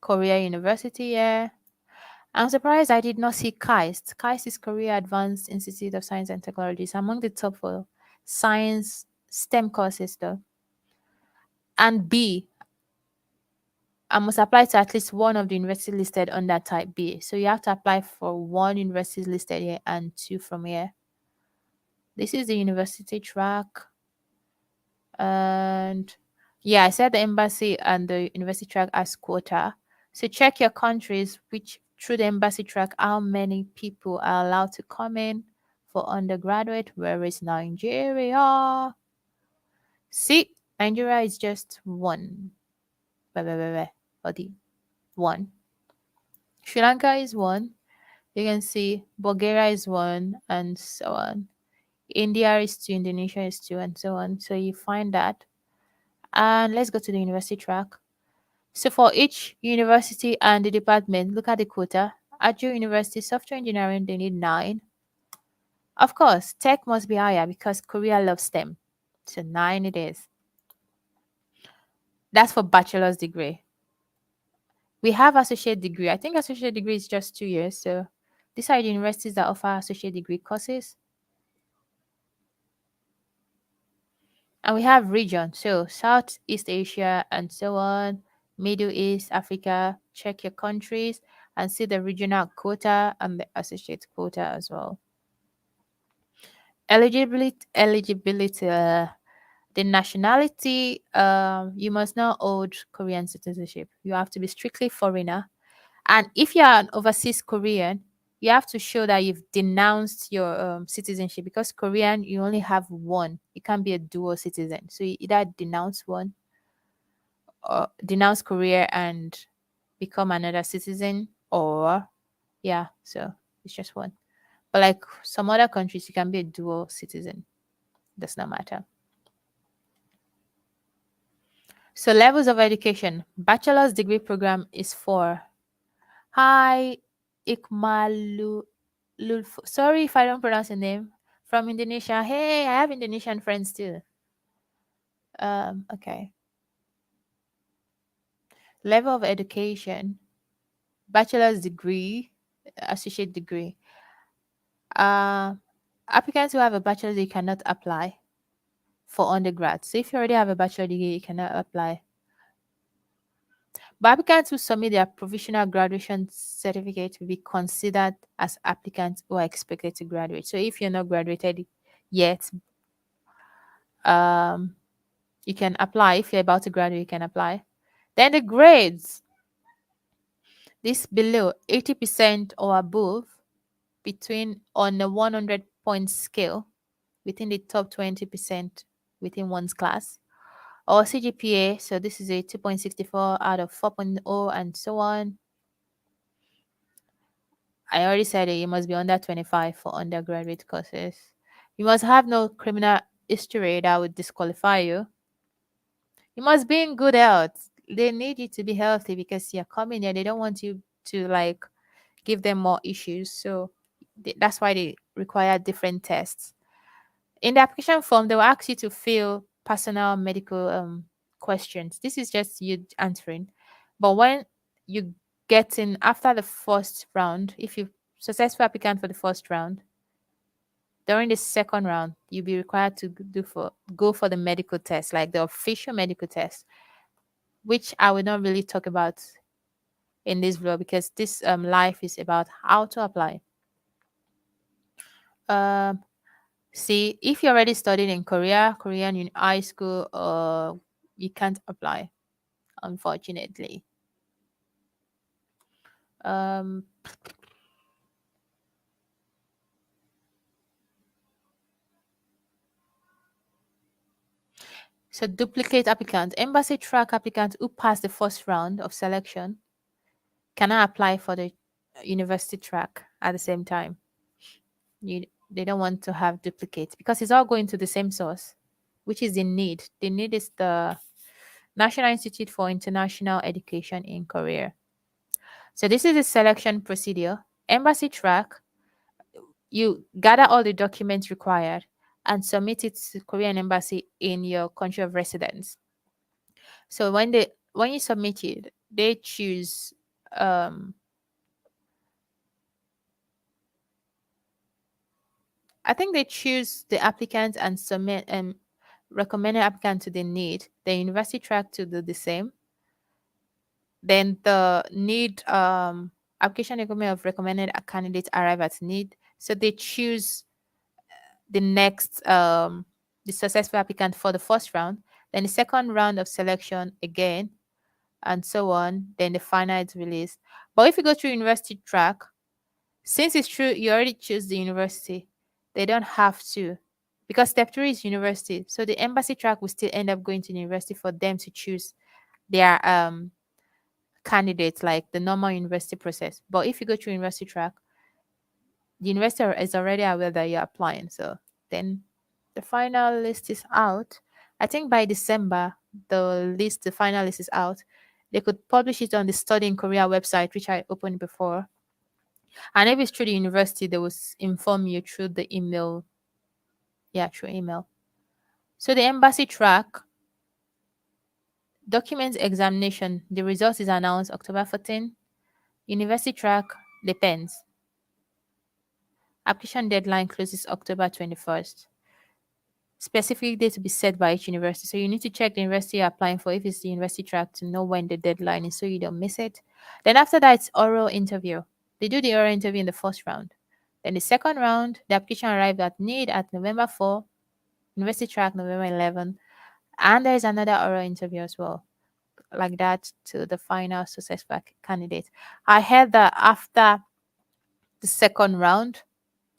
Korea University here. I'm surprised I did not see KAIST. KAIST is Korea Advanced Institute of Science and Technology. It's among the top for science STEM courses though. And B, I must apply to at least one of the universities listed under type B. So you have to apply for one university listed here and 2 from here. This is the university track. And yeah, I said the embassy and the university track as quota. So check your countries, which through the embassy track, how many people are allowed to come in for undergraduate. Where is Nigeria? See, Nigeria is just one. Body. One. Sri Lanka is one. You can see Bulgaria is one, and so on. India is two, Indonesia is two, and so on. So you find that. And let's go to the university track. So for each university and the department, look at the quota. At your university, software engineering, they need 9. Of course, tech must be higher because Korea loves STEM. So 9 it is. That's for bachelor's degree. We have associate degree. I think associate degree is just 2 years. So these are the universities that offer associate degree courses. And we have region. So Southeast Asia and so on. Middle East, Africa. Check your countries and see the regional quota and the associate quota as well. Eligibility. The nationality. You must not hold Korean citizenship. You have to be strictly foreigner. And if you are an overseas Korean, you have to show that you've denounced your citizenship, because Korean, you only have one. You can't be a dual citizen. So you either denounce one or denounce Korea and become another citizen, or yeah, so it's just one. But like some other countries, you can be a dual citizen. Does not matter. So levels of education. Bachelor's degree program is for Hi Ikmalu. Sorry if I don't pronounce your name. From Indonesia. Hey, I have Indonesian friends too. Okay. Level of education. Bachelor's degree, associate degree. Uh, Applicants who have a bachelor's degree cannot apply for undergrad. So if you already have a bachelor degree, you cannot apply. But applicants who submit their provisional graduation certificate will be considered as applicants who are expected to graduate. So if you're not graduated yet, you can apply. If you're about to graduate, you can apply. Then the grades. This below 80% or above, between on a 100-point scale, within the top 20% within one's class, or CGPA. So this is a 2.64 out of 4.0 and so on. I already said it, you must be under 25 for undergraduate courses. You must have no criminal history that would disqualify you. You must be in good health. They need you to be healthy because you're coming here. They don't want you to like give them more issues. So that's why they require different tests. In the application form, they will ask you to fill personal medical questions. This is just you answering. But when you get in after the first round, if you successful applicant for the first round, during the second round, you'll be required to go for the medical test, like the official medical test, which I will not really talk about in this vlog because this life is about how to apply. See, if you're already studying in Korean in high school, or you can't apply, unfortunately. Um, so duplicate applicant. Embassy track applicants who pass the first round of selection cannot apply for the university track at the same time. They don't want to have duplicates because it's all going to the same source, which is the need. The need is the National Institute for International Education in Korea. So this is the selection procedure. Embassy track, you gather all the documents required and submit it to Korean embassy in your country of residence. So when you submit it, they choose um I think they choose the applicant and submit recommended applicant to the need. The university track to do the same. Then the need application document of recommended candidates arrive at need. So they choose the next the successful applicant for the first round, then the second round of selection again, and so on. Then the final is released. But if you go through university track, since it's true you already choose the university, they don't have to, because step three is university. So the embassy track will still end up going to the university for them to choose their candidates, like the normal university process. But if you go through university track, the university is already aware that you're applying. So then the final list is out. I think by December, the final list is out. They could publish it on the Study in Korea website, which I opened before. And if it's through the university, they will inform you through the email. Yeah, through email. So the embassy track, documents examination, the results is announced October 14. University track depends. Application deadline closes October 21st. Specific date to be set by each university. So you need to check the university you're applying for if it's the university track to know when the deadline is so you don't miss it. Then after that, it's oral interview. They do the oral interview in the first round. Then the second round, the application arrived at need at November 4, university track November 11. And there is another oral interview as well, like that to the final successful candidate. I heard that after the second round,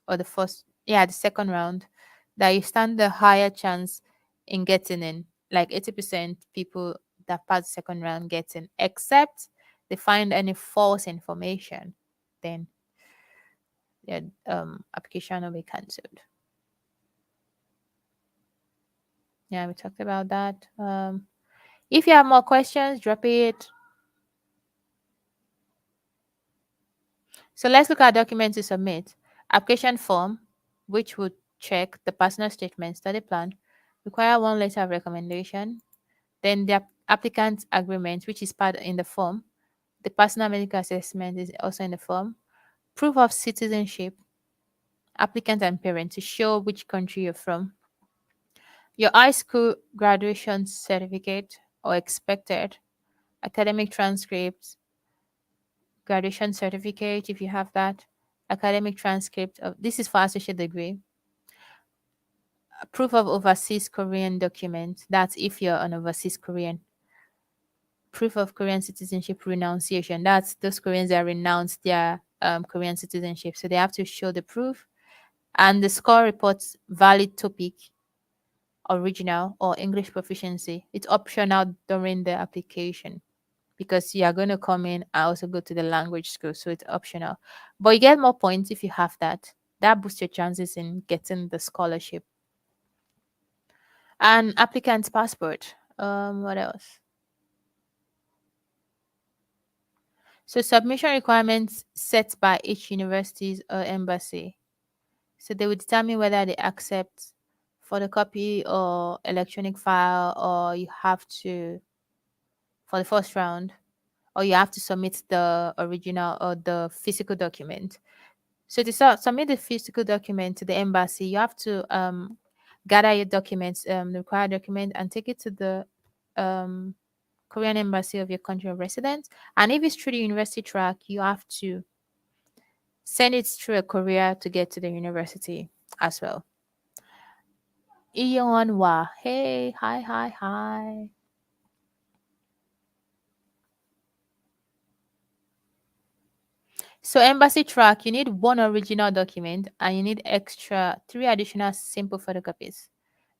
or the first, yeah, the second round, that you stand the higher chance in getting in. Like 80% people that pass the second round get in, except they find any false information, then their application will be cancelled. Yeah, we talked about that. If you have more questions, drop it. So let's look at documents to submit. Application form, which would check the personal statement, study plan, require one letter of recommendation. Then the applicant agreement, which is part in the form. The personal medical assessment is also in the form. Proof of citizenship, applicant and parent to show which country you're from. Your high school graduation certificate or expected. Academic transcripts, graduation certificate if you have that. Academic transcript of this is for associate degree. Proof of overseas Korean document. That's if you're an overseas Korean. Proof of Korean citizenship renunciation. That's those Koreans that renounce their Korean citizenship. So they have to show the proof. And the score reports valid topic, original, or English proficiency. It's optional during the application because you are going to come in and also go to the language school. So it's optional. But you get more points if you have that. That boosts your chances in getting the scholarship. And applicant's passport. What else? So submission requirements set by each university or embassy. So they will determine whether they accept photocopy or electronic file, or you have to, for the first round, or you have to submit the original or the physical document. So to submit the physical document to the embassy, you have to gather your documents, the required document, and take it to the um, Korean embassy of your country of residence. And if it's through the university track, you have to send it through a courier to get to the university as well. Iyeonwa, hey, hi, hi, hi. So embassy track, you need one original document and you need extra 3 additional simple photocopies.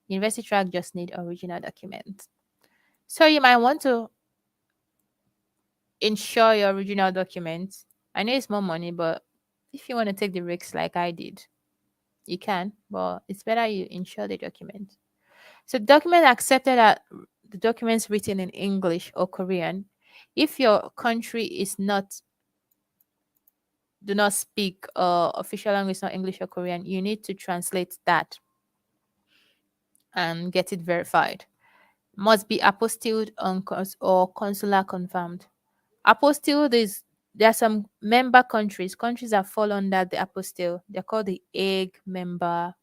University track just need original document. So you might want to insure your original documents. I know it's more money, but if you want to take the risks like I did, you can, but it's better you insure the document. So document accepted are the documents written in English or Korean. If your country is not do not speak official language, not English or Korean, you need to translate that and get it verified. Must be apostilled on or consular confirmed. Apostilled is there are some member countries that fall under the apostille. They're called the egg member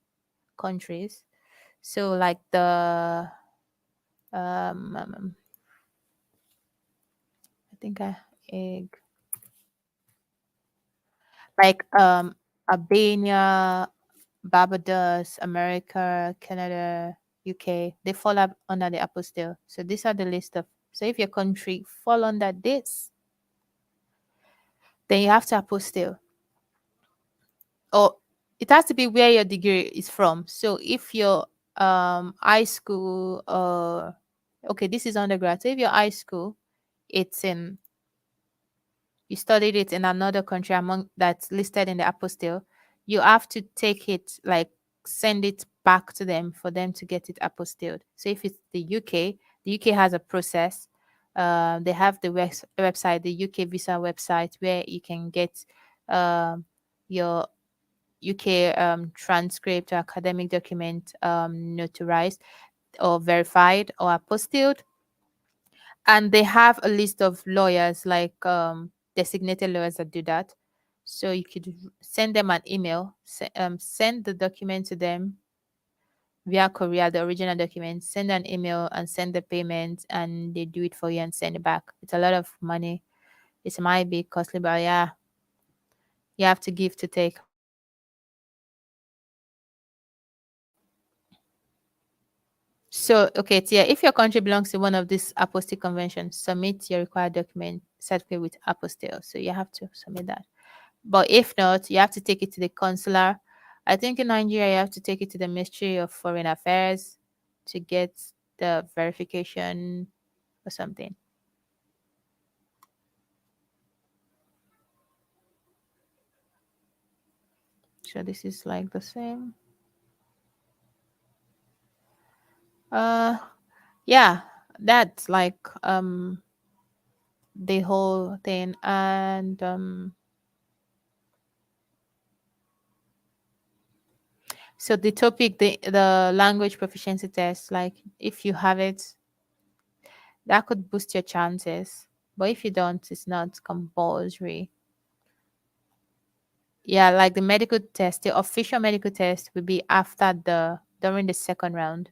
countries. So like the I think I egg like Albania, Barbados, America, Canada, UK, they fall up under the apostille. So these are the list of so if your country fall under this, then you have to apostille. Or it has to be where your degree is from. So if your high school okay, this is undergrad. So if your high school, it's in you studied it in another country among that's listed in the apostille, you have to take it like send it back to them for them to get it apostilled. So if it's the UK has a process. They have the website, the UK visa website, where you can get your UK transcript or academic document notarized or verified or apostilled, and they have a list of lawyers like designated lawyers that do that. So you could send them an email, send the document to them via courier, the original document, send an email and send the payment, and they do it for you and send it back. It's a lot of money. It might be costly, but yeah, you have to give to take. So, okay, Tia, if your country belongs to one of these apostille conventions, submit your required document certificate with apostille. So you have to submit that. But if not, you have to take it to the consular. I think in Nigeria, you have to take it to the Ministry of Foreign Affairs to get the verification or something. So this is like the same. Uh, yeah, that's like the whole thing. And so the topic, the language proficiency test, like if you have it, that could boost your chances. But if you don't, it's not compulsory. Yeah, like the medical test, the official medical test will be after during the second round.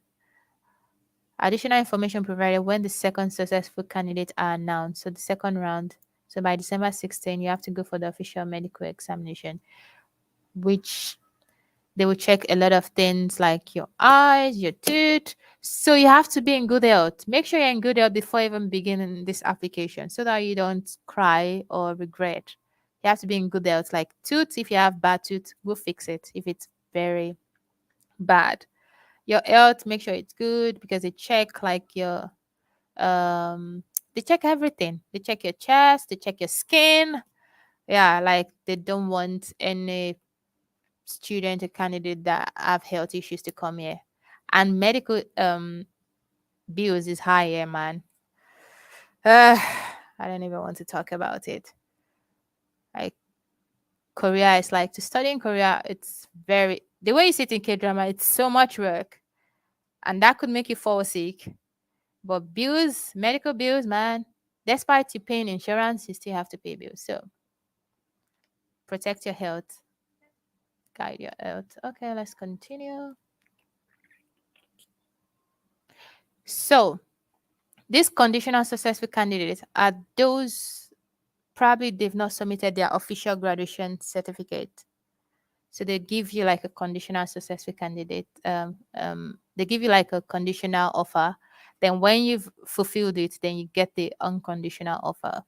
Additional information provided when the second successful candidates are announced. So the second round. So by December 16, you have to go for the official medical examination, which they will check a lot of things like your eyes, your tooth. So you have to be in good health. Make sure you're in good health before even beginning this application so that you don't cry or regret. You have to be in good health. Like tooth, if you have bad tooth, go fix it if it's very bad. Your health, make sure it's good because they check like your they check everything. They check your chest, they check your skin. Yeah, like they don't want any student or candidate that have health issues to come here. And medical bills is higher, man. I don't even want to talk about it. Like Korea is like to study in Korea, it's very the way you sit in K drama, it's so much work. And that could make you fall sick. But bills, medical bills, man, despite you paying insurance, you still have to pay bills. So protect your health, guide your health. Okay, let's continue. So these conditional successful candidates are those probably they've not submitted their official graduation certificate. So they give you like a conditional successful candidate. They give you like a conditional offer. Then when you've fulfilled it, then you get the unconditional offer.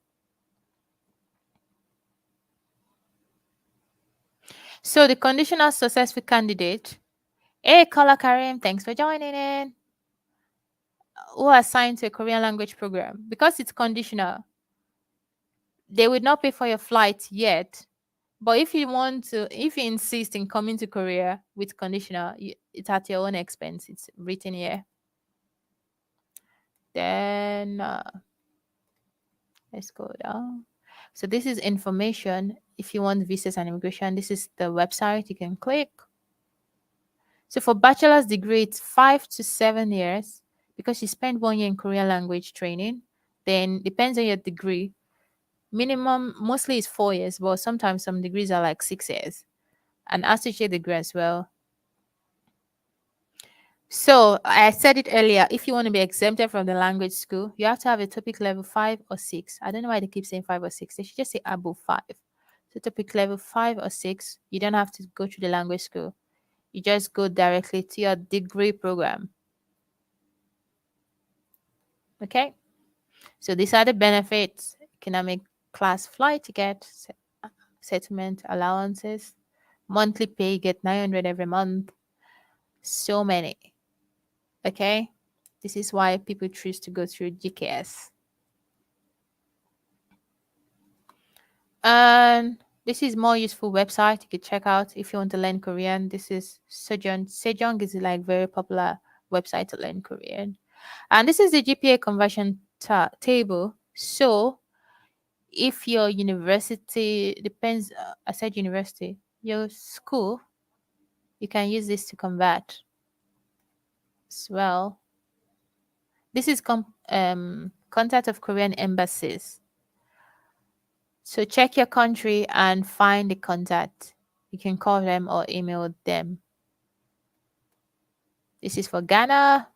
So the conditional successful candidate, hey, Kala Karim, thanks for joining in, who are assigned to a Korean language program. Because it's conditional, they would not pay for your flight yet. But if you want to, if you insist in coming to Korea with conditional, it's at your own expense. It's written here. Then let's go down. So this is information. If you want visas and immigration, this is the website you can click. So for bachelor's degree, it's 5 to 7 years because you spend 1 year in Korean language training. Then depends on your degree. Minimum mostly is 4 years, but sometimes some degrees are like 6 years. An associate degree as well. So I said it earlier, if you want to be exempted from the language school, you have to have a topic level 5 or 6. I don't know why they keep saying 5 or 6. They should just say above 5. So topic level 5 or 6, you don't have to go through the language school. You just go directly to your degree program. Okay? So these are the benefits: economic class flight ticket, settlement allowances, monthly pay, get 900 every month. So many. Okay? This is why people choose to go through GKS. And this is more useful website you could check out if you want to learn Korean. This is Sejong. Sejong is like very popular website to learn Korean. And this is the GPA conversion table. So if your university depends, I said university, your school, you can use this to convert as well. This is contact of Korean embassies. So check your country and find the contact. You can call them or email them. This is for Ghana,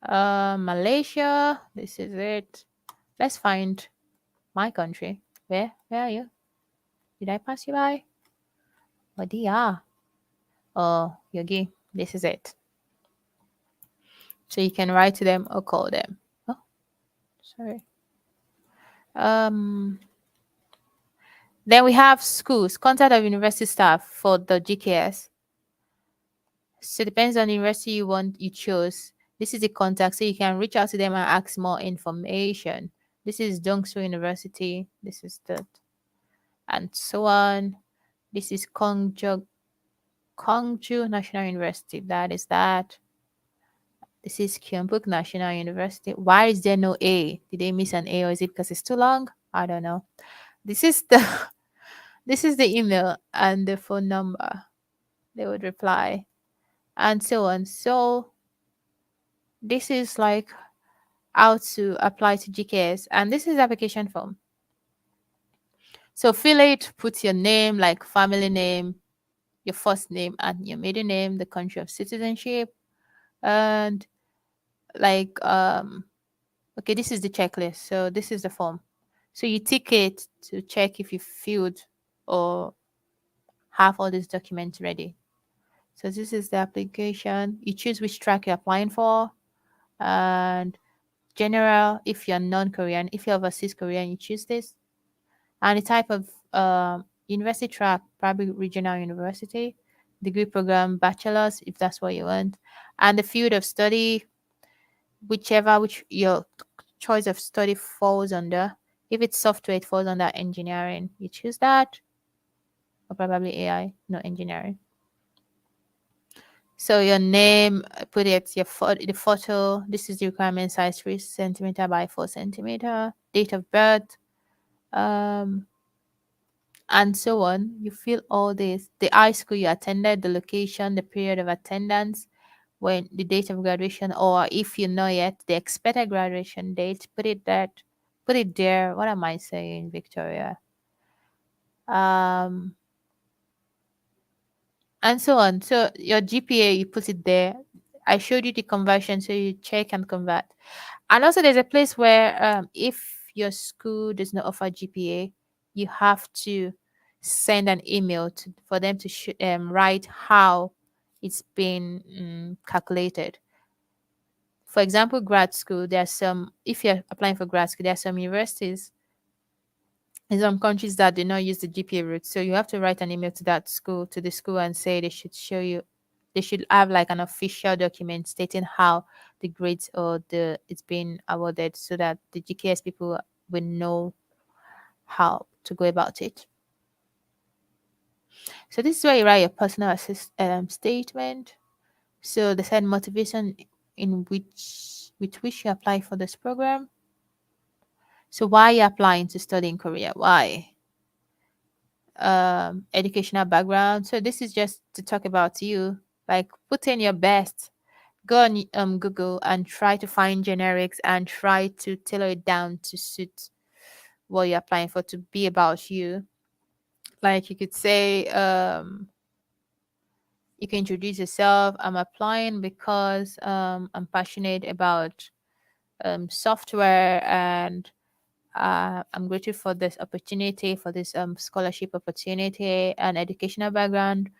Malaysia. This is it. Let's find my country. Where are you? Did I pass you by? Oh dear. Oh, Yogi. This is it. So you can write to them or call them. Oh, sorry. Then we have schools, contact of university staff for the GKS. So it depends on the university you chose. This is the contact, so you can reach out to them and ask more information. This is Dongsu University. This is that, and so on. This is Kongju National University. That is that. This is Kyungpook National University. Why is there no A? Did they miss an A, or is it because it's too long? I don't know. This is the this is the email and the phone number. They would reply, and so on. So this is like how to apply to GKS, and this is the application form. So fill it, put your name, like family name, your first name and your middle name, the country of citizenship, and like okay, this is the checklist. So this is the form. So you tick it to check if you filled or have all these documents ready. So this is the application. You choose which track you're applying for, and general if you're non-Korean. If you're overseas Korean, you choose this. And the type of university track, probably regional university, degree program, bachelor's, if that's what you want, and the field of study, which your choice of study falls under. If it's software, it falls under engineering. You choose that, or probably AI, no engineering. So your name, put it the photo. This is the requirement size: 3 centimeter by 4 centimeter. Date of birth, and so on. You fill all this: the high school you attended, the location, the period of attendance, when the date of graduation, or if you know yet, the expected graduation date. Put it there. What am I saying, Victoria? And so on. So your GPA, you put it there. I showed you the conversion, so you check and convert. And also, there's a place where if your school does not offer GPA, you have to send an email for them to write how it's been calculated. For example, grad school, there are some, if you're applying for grad school, there are some universities In some countries that do not use the GPA route, so you have to write an email to that school, to the school, and say they should show you, they should have like an official document stating how the grades or the it's been awarded, so that the GKS people will know how to go about it. So this is where you write your personal statement. So they said motivation in which with which you apply for this program. So why are you applying to study in Korea? Why? Educational background. So this is just to talk about you. Like put in your best. Go on Google and try to find generics and try to tailor it down to suit what you're applying for, to be about you. Like you could say, you can introduce yourself. I'm applying because I'm passionate about software, and I'm grateful for this opportunity, for this scholarship opportunity and educational background.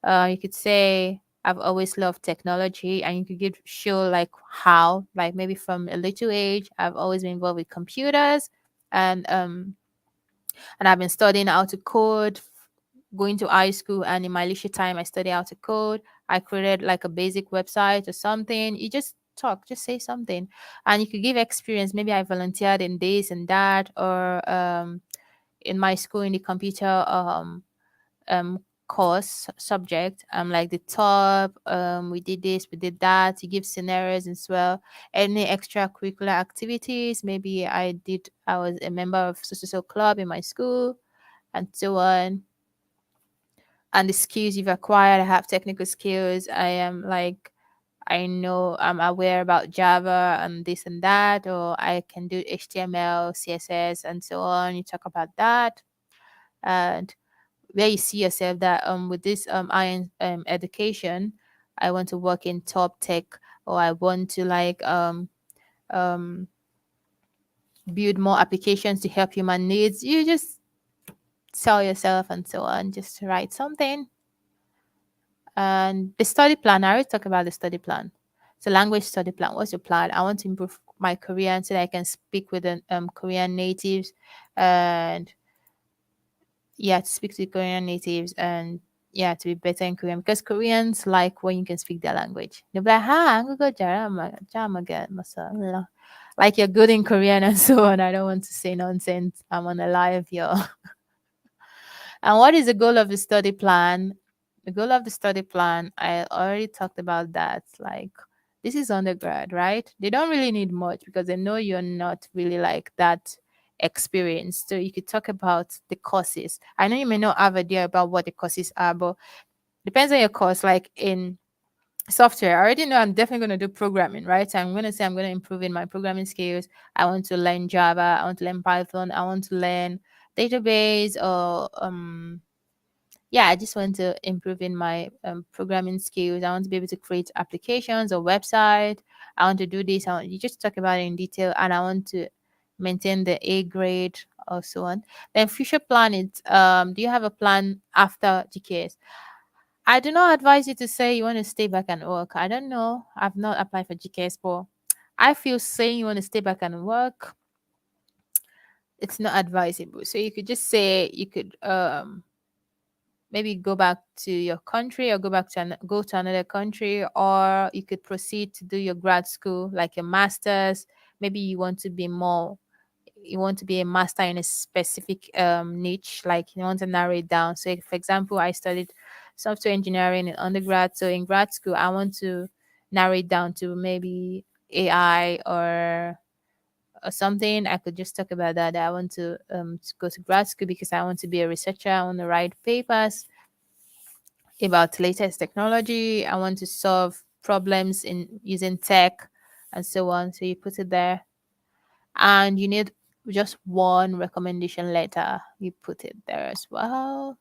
You could say I've always loved technology, and you could give show like how, like maybe from a little age, I've always been involved with computers, and I've been studying how to code, going to high school, and in my leisure time, I study how to code. I created like a basic website or something. You just talk, just say something, and you could give experience. Maybe I volunteered in this and that, or in my school in the computer course subject, I'm like the top. We did this, we did that. You give scenarios as well. Any extracurricular activities, maybe I was a member of social club in my school, and so on. And the skills you've acquired, I have technical skills. I am like, I know, I'm aware about Java and this and that, or I can do HTML, CSS, and so on. You talk about that. And where you see yourself, that with this iron education, I want to work in top tech, or I want to like um build more applications to help human needs. You just sell yourself and so on. Just write something. And the study plan, I already talked about the study plan. So language study plan. What's your plan? I want to improve my Korean so that I can speak with the Korean natives, and yeah, to speak to Korean natives, and yeah, to be better in Korean, because Koreans like when you can speak their language. They'll be like, "Ha, I'm good, like you're good in Korean," and so on. I don't want to say nonsense. I'm on a live here. And what is the goal of the study plan? The goal of the study plan, I already talked about that. Like, this is undergrad, right? They don't really need much because they know you're not really like that experienced. So you could talk about the courses. I know you may not have idea about what the courses are, but depends on your course. Like in software, I already know I'm definitely going to do programming, right? So I'm going to say I'm going to improve in my programming skills. I want to learn Java. I want to learn Python. I want to learn database, or yeah, I just want to improve in my programming skills. I want to be able to create applications or website. I want to do this. You just talk about it in detail, and I want to maintain the A grade or so on. Then future plan is, do you have a plan after GKS? I do not advise you to say you want to stay back and work. I don't know. I've not applied for GKS, but I feel saying you want to stay back and work, it's not advisable. So you could just say you could maybe go back to your country, or go to another country, or you could proceed to do your grad school, like your masters. Maybe you want to be a master in a specific niche, like you want to narrow it down. So for example, I studied software engineering in undergrad, so in grad school I want to narrow it down to maybe AI, or something. I could just talk about that. I want to go to grad school because I want to be a researcher. I want to write papers about latest technology. I want to solve problems in using tech, and so on. So you put it there, and you need just one recommendation letter. You put it there as well.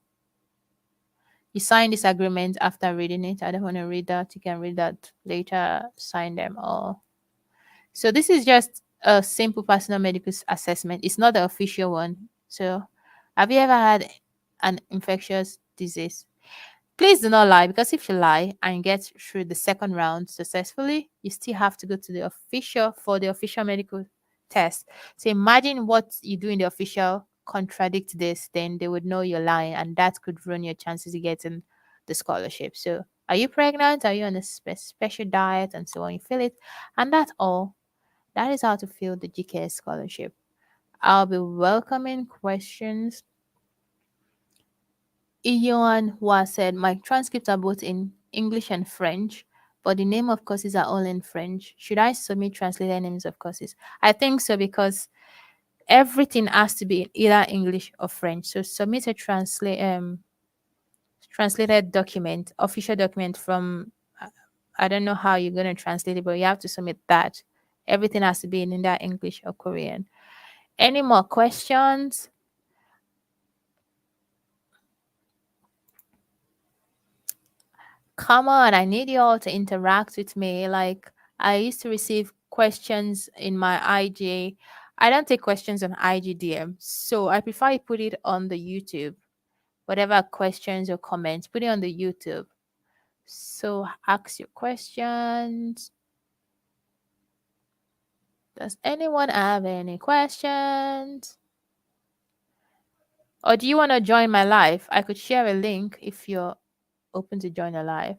You sign this agreement after reading it. I don't want to read that. You can read that later. Sign them all. So this is just a simple personal medical assessment. It's not the official one. So, have you ever had an infectious disease? Please do not lie, because if you lie and get through the second round successfully, you still have to go to the official medical test. So imagine what you do in the official contradict this, then they would know you're lying, and that could ruin your chances of getting the scholarship. So, are you pregnant? Are you on a special diet? And so on. You fill it, and that's all. That is how to fill the GKS scholarship. I'll be welcoming questions. Iyon Hua said, my transcripts are both in English and French, but the name of courses are all in French. Should I submit translated names of courses? I think so, because everything has to be in either English or French. So submit a translated document, official document from, I don't know how you're going to translate it, but you have to submit that. Everything has to be in either English or Korean. Any more questions? Come on, I need you all to interact with me. Like, I used to receive questions in my IG. I don't take questions on IGDM, so I prefer you put it on the YouTube. Whatever questions or comments, put it on the YouTube. So ask your questions. Does anyone have any questions? Or do you want to join my live? I could share a link if you're open to join a live.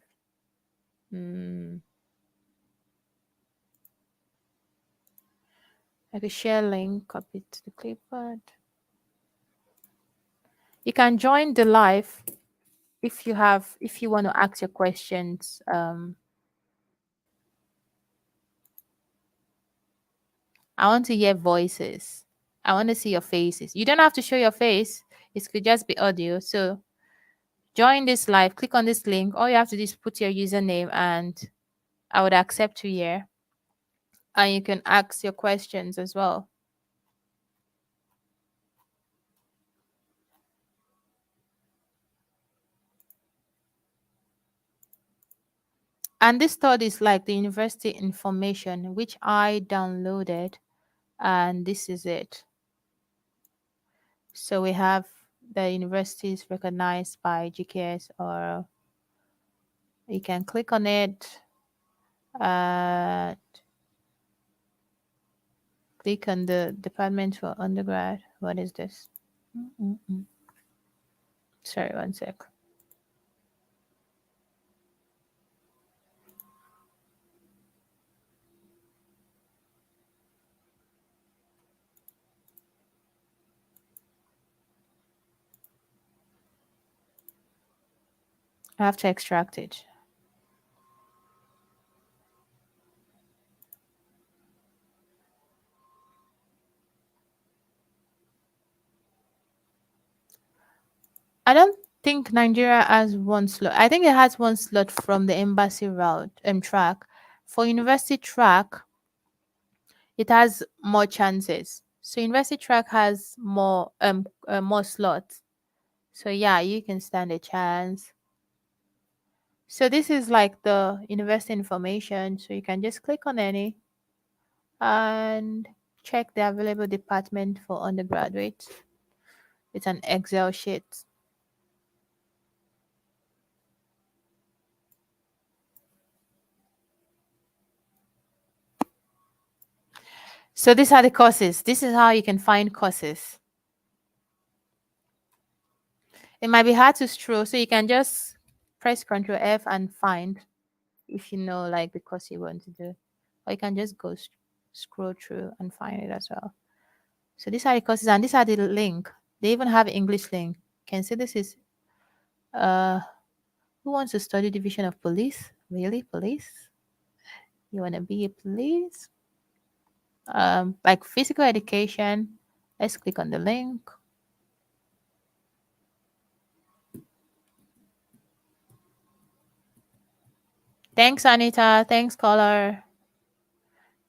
I could share a link, copy it to the clipboard. You can join the live if you want to ask your questions. I want to hear voices. I want to see your faces. You don't have to show your face. It could just be audio. So join this live. Click on this link. All you have to do is put your username, and I would accept you here. And you can ask your questions as well. And this third is like the university information, which I downloaded, and this is it. So we have the universities recognized by GKS, or you can click on it. Click on the department for undergrad. What is this? Sorry, one sec. I have to extract it. I don't think Nigeria has one slot. I think it has one slot from the embassy route track. For university track, it has more chances. So university track has more slots. So yeah, you can stand a chance. So this is like the university information. So you can just click on any and check the available department for undergraduate. It's an Excel sheet. So these are the courses. This is how you can find courses. It might be hard to stroll, so you can just press Ctrl F and find if you know like the course you want to do. Or you can just go scroll through and find it as well. So these are the courses, and these are the link. They even have English link. You can see this is who wants to study division of police? Really? Police? You want to be a police? Like physical education. Let's click on the link. Thanks, Anita. Thanks, caller.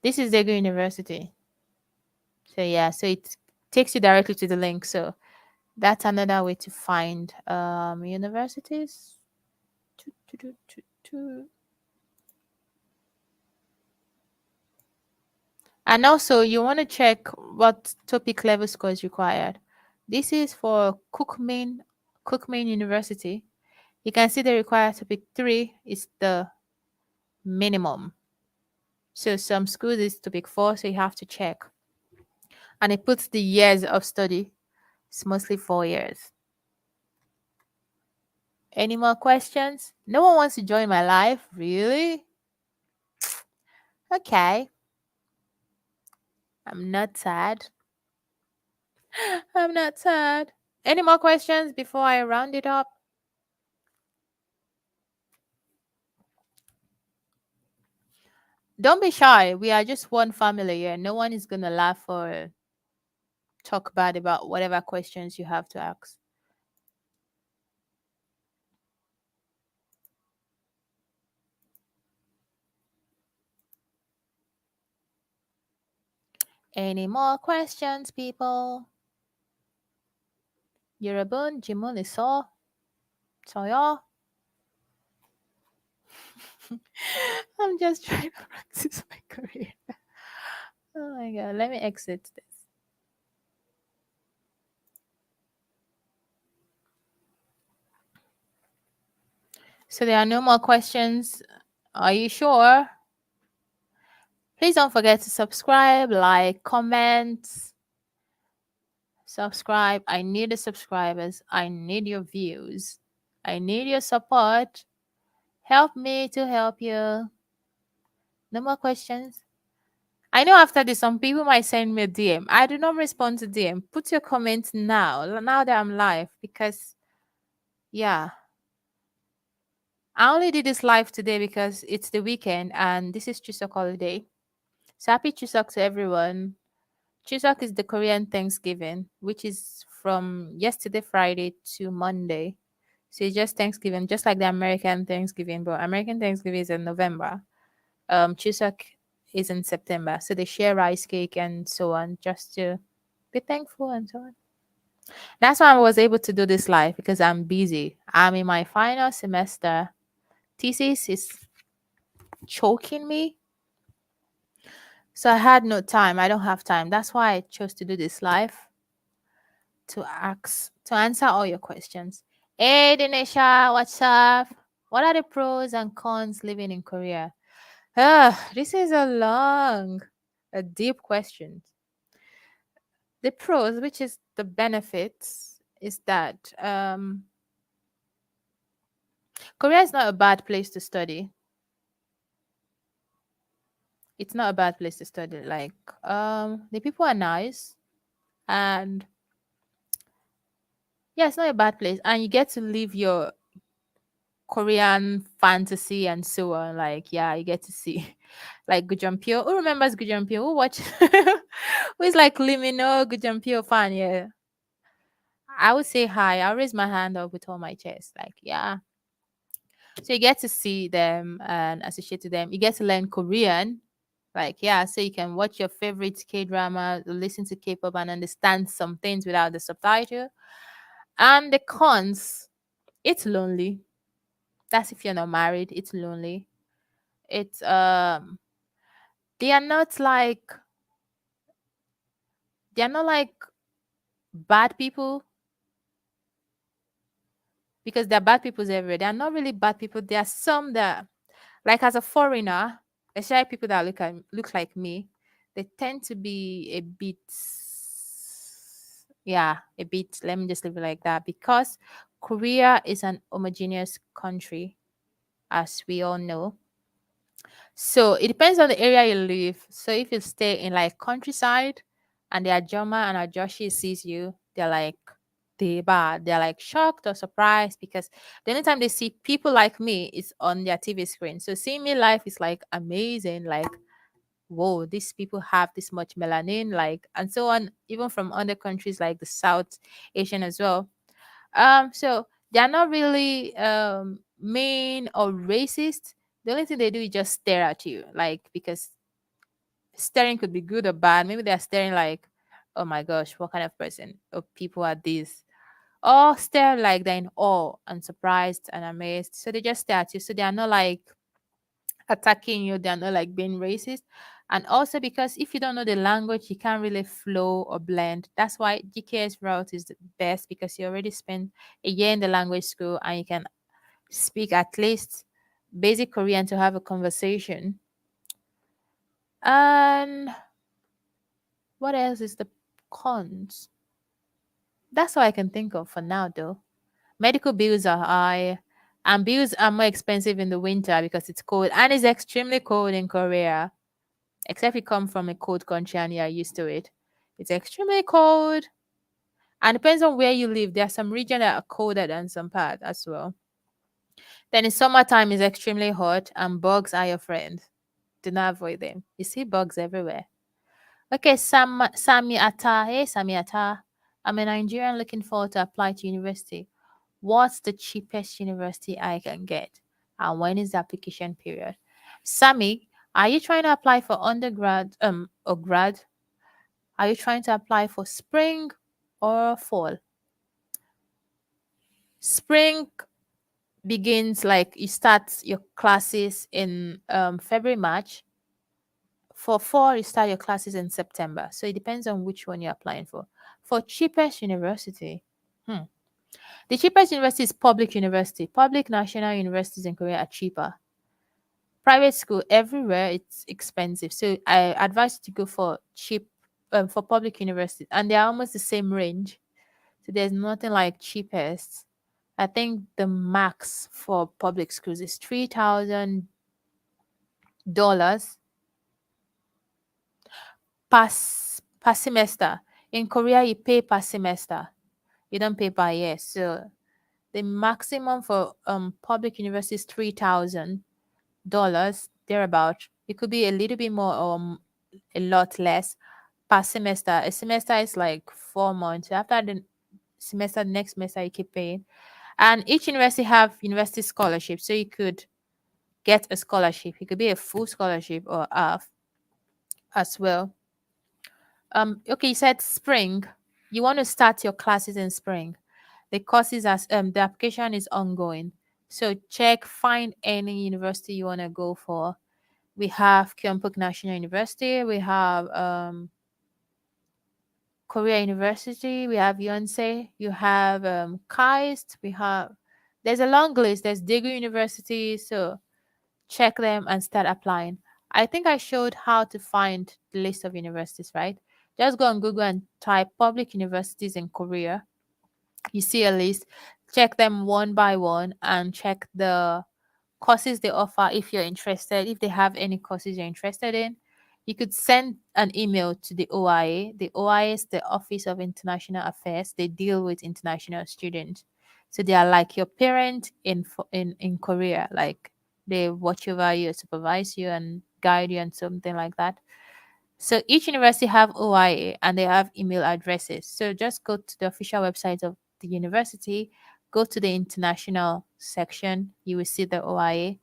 This is Dago University. So yeah, so it takes you directly to the link. So that's another way to find universities. And also, you want to check what topic level score is required. This is for Cookmain University. You can see they require topic 3 is the minimum. So some schools is topic 4, so you have to check. And it puts the years of study. It's mostly 4 years. Any more questions? No one wants to join my life? Really? Okay. I'm not sad. I'm not sad. Any more questions before I round it up? Don't be shy. We are just one family here. No one is going to laugh or talk bad about whatever questions you have to ask. Any more questions, people? 여러분, 질문 있어? 저요? I'm just trying to practice my career. Oh my god, let me exit this. So there are no more questions. Are you sure? Please don't forget to subscribe, like, comment, subscribe. I need the subscribers. I need your views. I need your support. Help me to help you. No more questions. I know after this, some people might send me a DM. I do not respond to DM. Put your comments now that I'm live, because, yeah, I only did this live today because it's the weekend and this is Chuseok holiday. So happy Chuseok to everyone. Chuseok is the Korean Thanksgiving, which is from yesterday, Friday to Monday. So it's just Thanksgiving, just like the American Thanksgiving, but American Thanksgiving is in November. Chuseok is in September. So they share rice cake and so on, just to be thankful and so on. That's why I was able to do this live, because I'm busy. I'm in my final semester. Thesis is choking me. So I had no time. I don't have time. That's why I chose to do this live, to answer all your questions. Hey Dinesha, what's up? What are the pros and cons living in Korea? This is a deep question. The pros, which is the benefits, is that Korea is not a bad place to study. It's not a bad place to study. Like, the people are nice, and yeah, it's not a bad place, and you get to live your Korean fantasy and so on. Like, yeah, you get to see like Gujampio. Who remembers Gujampio? Who watch? Who is like Limino Gujampio fan? Yeah, I would say hi. I'll raise my hand up with all my chest. Like, yeah. So you get to see them and associate to them. You get to learn Korean. Like, yeah, so you can watch your favorite K drama, listen to K pop, and understand some things without the subtitle. And the cons, it's lonely. That's if you're not married. It's lonely. It's they are not like they are not like bad people, because there are bad people everywhere. They are not really bad people. There are some that, like, as a foreigner, especially people that look like me, they tend to be a bit, yeah, a bit. Let me just leave it like that, because Korea is an homogeneous country, as we all know. So it depends on the area you live. So if you stay in like countryside and the Ajoma and Ajoshi sees you, they're like shocked or surprised, because the only time they see people like me is on their TV screen. So seeing me live is like amazing, like, whoa, these people have this much melanin, like, and so on, even from other countries like the South Asian as well. So they're not really mean or racist. The only thing they do is just stare at you, like, because staring could be good or bad. Maybe they're staring like, oh my gosh, what kind of person or people are these? Or stare like they're in awe and surprised and amazed. So they just stare at you. So they are not like attacking you, they're not like being racist. And also, because if you don't know the language, you can't really flow or blend. That's why GKS route is the best, because you already spent a year in the language school and you can speak at least basic Korean to have a conversation. And what else is the cons? That's all I can think of for now, though. Medical bills are high, and bills are more expensive in the winter because it's cold, and it's extremely cold in Korea. Except you come from a cold country and you're used to it. It's extremely cold, and depends on where you live. There are some regions that are colder than some part as well. Then in summertime, it's extremely hot, and bugs are your friend. Do not avoid them. You see bugs everywhere. Okay, Sami Atta. Hey, Sami Atta. I'm a Nigerian looking forward to apply to university. What's the cheapest university I can get? And when is the application period? Sami, are you trying to apply for undergrad or grad? Are you trying to apply for spring or fall? Spring begins like you start your classes in February, March. For fall, you start your classes in September. So it depends on which one you're applying for. For cheapest university, the cheapest university is public university. Public national universities in Korea are cheaper. Private school everywhere it's expensive. So I advise you to go for cheap for public university, and they are almost the same range. So there's nothing like cheapest. I think the max for public schools is $3,000 per semester. In Korea, you pay per semester. You don't pay per year. So the maximum for public university is $3,000 thereabout. It could be a little bit more or a lot less per semester. A semester is like 4 months. After the semester, the next semester you keep paying. And each university have university scholarship, so you could get a scholarship. It could be a full scholarship or half as well. Okay, you said spring. You want to start your classes in spring. The courses as the application is ongoing. So check, find any university you want to go for. We have Kyungpook National University. We have Korea University. We have Yonsei. You have KAIST. We have there's a long list. There's Daegu University. So check them and start applying. I think I showed how to find the list of universities, right? Just go on Google and type public universities in Korea. You see a list, check them one by one and check the courses they offer if you're interested. If they have any courses you're interested in, you could send an email to the OIA. The OIA is the Office of International Affairs. They deal with international students. So they are like your parent in Korea. Like they watch over you, supervise you, and guide you, and something like that. So each university have OIA and they have email addresses. So just go to the official website of the university, go to the international section, you will see the OIA.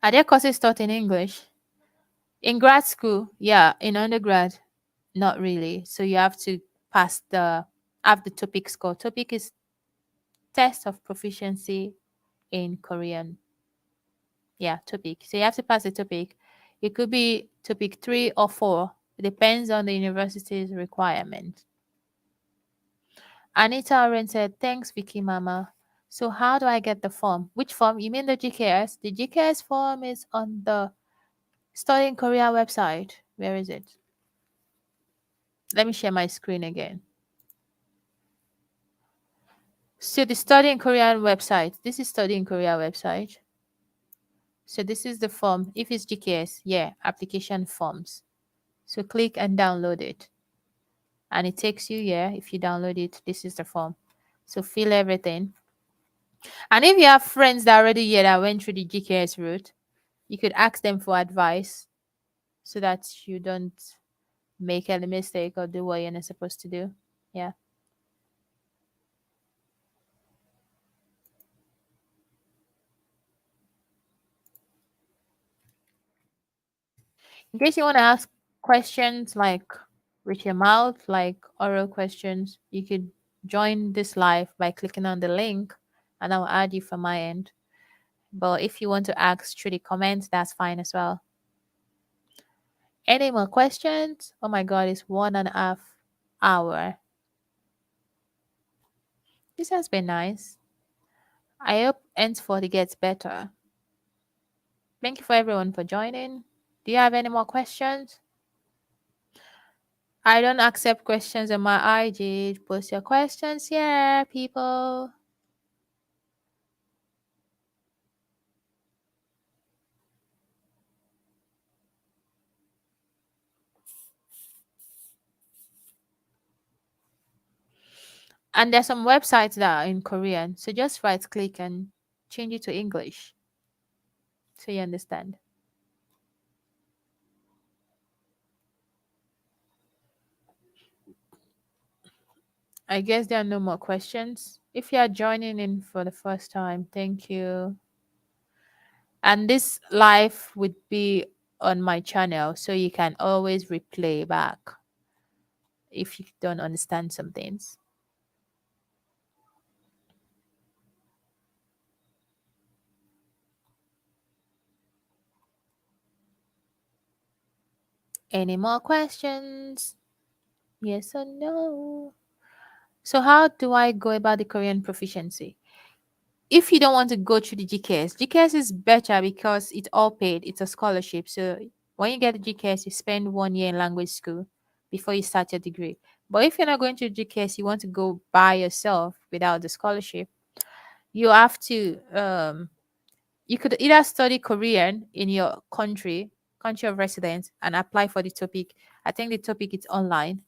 Are there courses taught in English? In grad school, yeah. In undergrad, not really. So you have to pass the TOPIK score. TOPIK is test of proficiency in Korean. Yeah, TOPIK. So you have to pass the TOPIK. It could be TOPIK 3 or 4. It depends on the university's requirement. Anita Oren said, thanks, Vickkymama. So how do I get the form? Which form? You mean the GKS? The GKS form is on the Study in Korea website. Where is it? Let me share my screen again. So the Study in Korean website. This is Study in Korea website. So this is the form. If it's GKS, yeah, application forms. So click and download it. And it takes you here. If you download it, this is the form. So fill everything. And if you have friends that already here that went through the GKS route, you could ask them for advice so that you don't make any mistake or do what you're not supposed to do. Yeah. In case you want to ask questions like with your mouth, like oral questions, you could join this live by clicking on the link and I'll add you from my end. But if you want to ask through the comments, that's fine as well. Any more questions? Oh my god, it's 1.5 hour. This has been nice. I hope henceforth it gets better. Thank you for everyone for joining. Do you have any more questions? I don't accept questions on my IG. Post your questions here, people. And there's some websites that are in Korean. So just right click and change it to English so you understand. I guess there are no more questions. If you are joining in for the first time, thank you. And this live would be on my channel, so you can always replay back if you don't understand some things. Any more questions? Yes or no? So, how do I go about the Korean proficiency? If you don't want to go through the GKS, GKS is better because it's all paid. It's a scholarship. So when you get the GKS, you spend 1 year in language school before you start your degree. But if you're not going to GKS, you want to go by yourself without the scholarship, you have to you could either study Korean in your country of residence, and apply for the topic. I think the topic is online.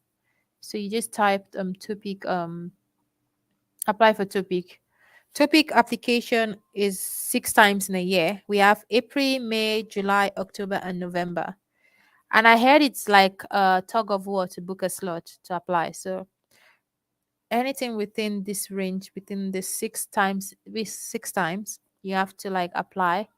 So you just type topic apply for topic. Topic application is 6 times in a year. We have April, May, July, October, and November. And I heard it's like a tug of war to book a slot to apply. So anything within this range, within the 6 times, with 6 times, you have to like apply.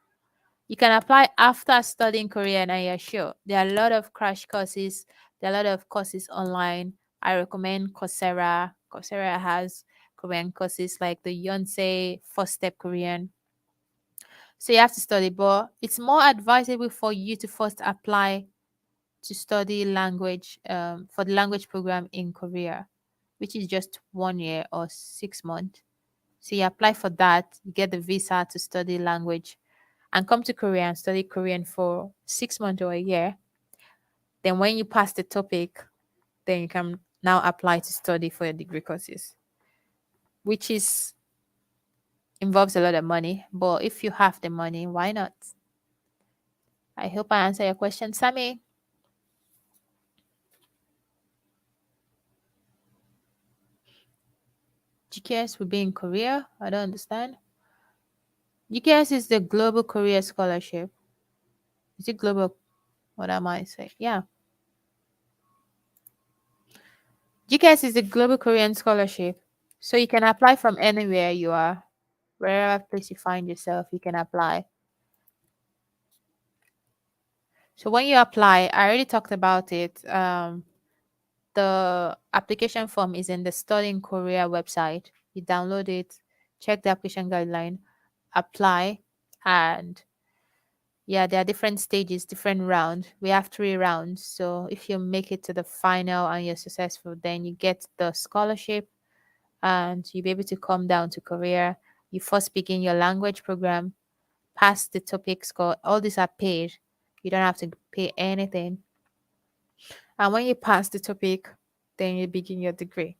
You can apply after studying Korean, and you're sure. There are a lot of crash courses. There are a lot of courses online. I recommend Coursera. Coursera has Korean courses like the Yonsei First Step Korean. So you have to study, but it's more advisable for you to first apply to study language for the language program in Korea, which is just 1 year or 6 months. So you apply for that, you get the visa to study language and come to Korea and study Korean for 6 months or a year. Then when you pass the topic, then you can now apply to study for your degree courses, which is involves a lot of money. But if you have the money, why not? I hope I answer your question, Sammy. GKS will be in Korea? I don't understand. GKS is the Global Korea Scholarship. Is it global? What am I saying? Yeah. GKS is the Global Korean Scholarship. So you can apply from anywhere you are. Wherever place you find yourself, you can apply. So when you apply, I already talked about it. The application form is in the Study in Korea website. You download it, check the application guideline, apply, and yeah, there are different stages, different rounds. We have 3 rounds. So if you make it to the final and you're successful, then you get the scholarship and you'll be able to come down to Korea. You first begin your language program, pass the topic score. All these are paid. You don't have to pay anything. And when you pass the topic, then you begin your degree.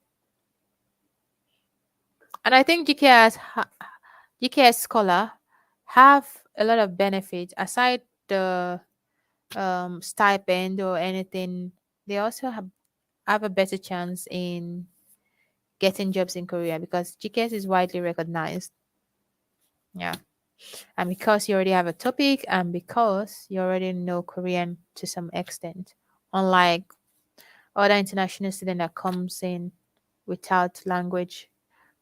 And I think GKS Scholar have a lot of benefits aside the stipend or anything. They also have a better chance in getting jobs in Korea because GKS is widely recognized. Yeah. And because you already have a topic and because you already know Korean to some extent, unlike other international student that comes in without language,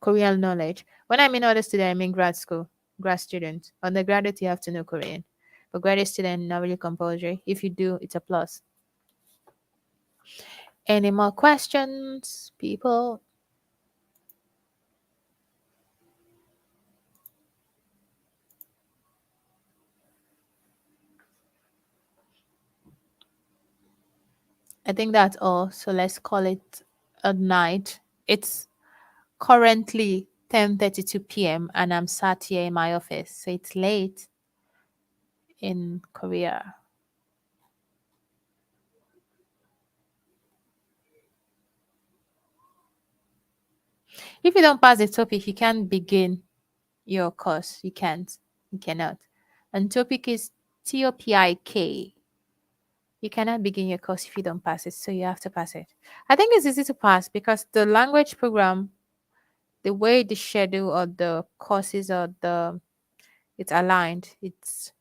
Korean knowledge. When I mean other student, I mean grad school, grad student. Undergraduate, you have to know Korean. But graduate student, not really compulsory. If you do, it's a plus. Any more questions, people? I think that's all. So let's call it a night. It's currently 10:32 p.m. and I'm sat here in my office. So it's late in Korea. If you don't pass the topic, you can't begin your course. You can't. You cannot. And topic is TOPIK. You cannot begin your course if you don't pass it. So you have to pass it. I think it's easy to pass because the language program, the way the schedule or the courses or the it's aligned. It's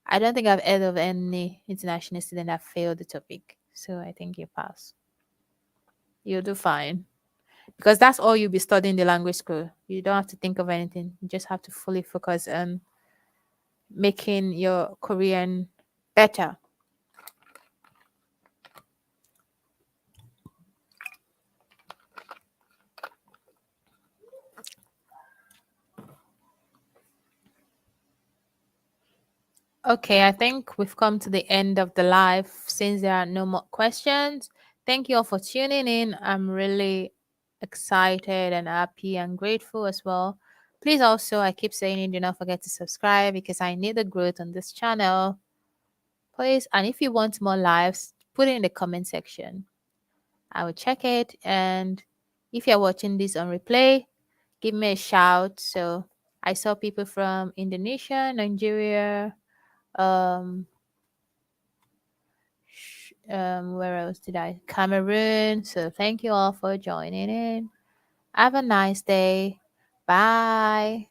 I don't think I've heard of any international student that failed the topic. So I think you pass. You'll do fine. Because that's all you'll be studying in the language school. You don't have to think of anything. You just have to fully focus on making your Korean better. Okay, I think we've come to the end of the live since there are no more questions. Thank you all for tuning in. I'm really excited and happy and grateful as well. Please also, I keep saying it, do not forget to subscribe because I need the growth on this channel. Please, and if you want more lives, put it in the comment section. I will check it. And if you're watching this on replay, give me a shout. So I saw people from Indonesia, Nigeria, um, where else did I? Cameroon. So thank you all for joining in. Have a nice day. Bye.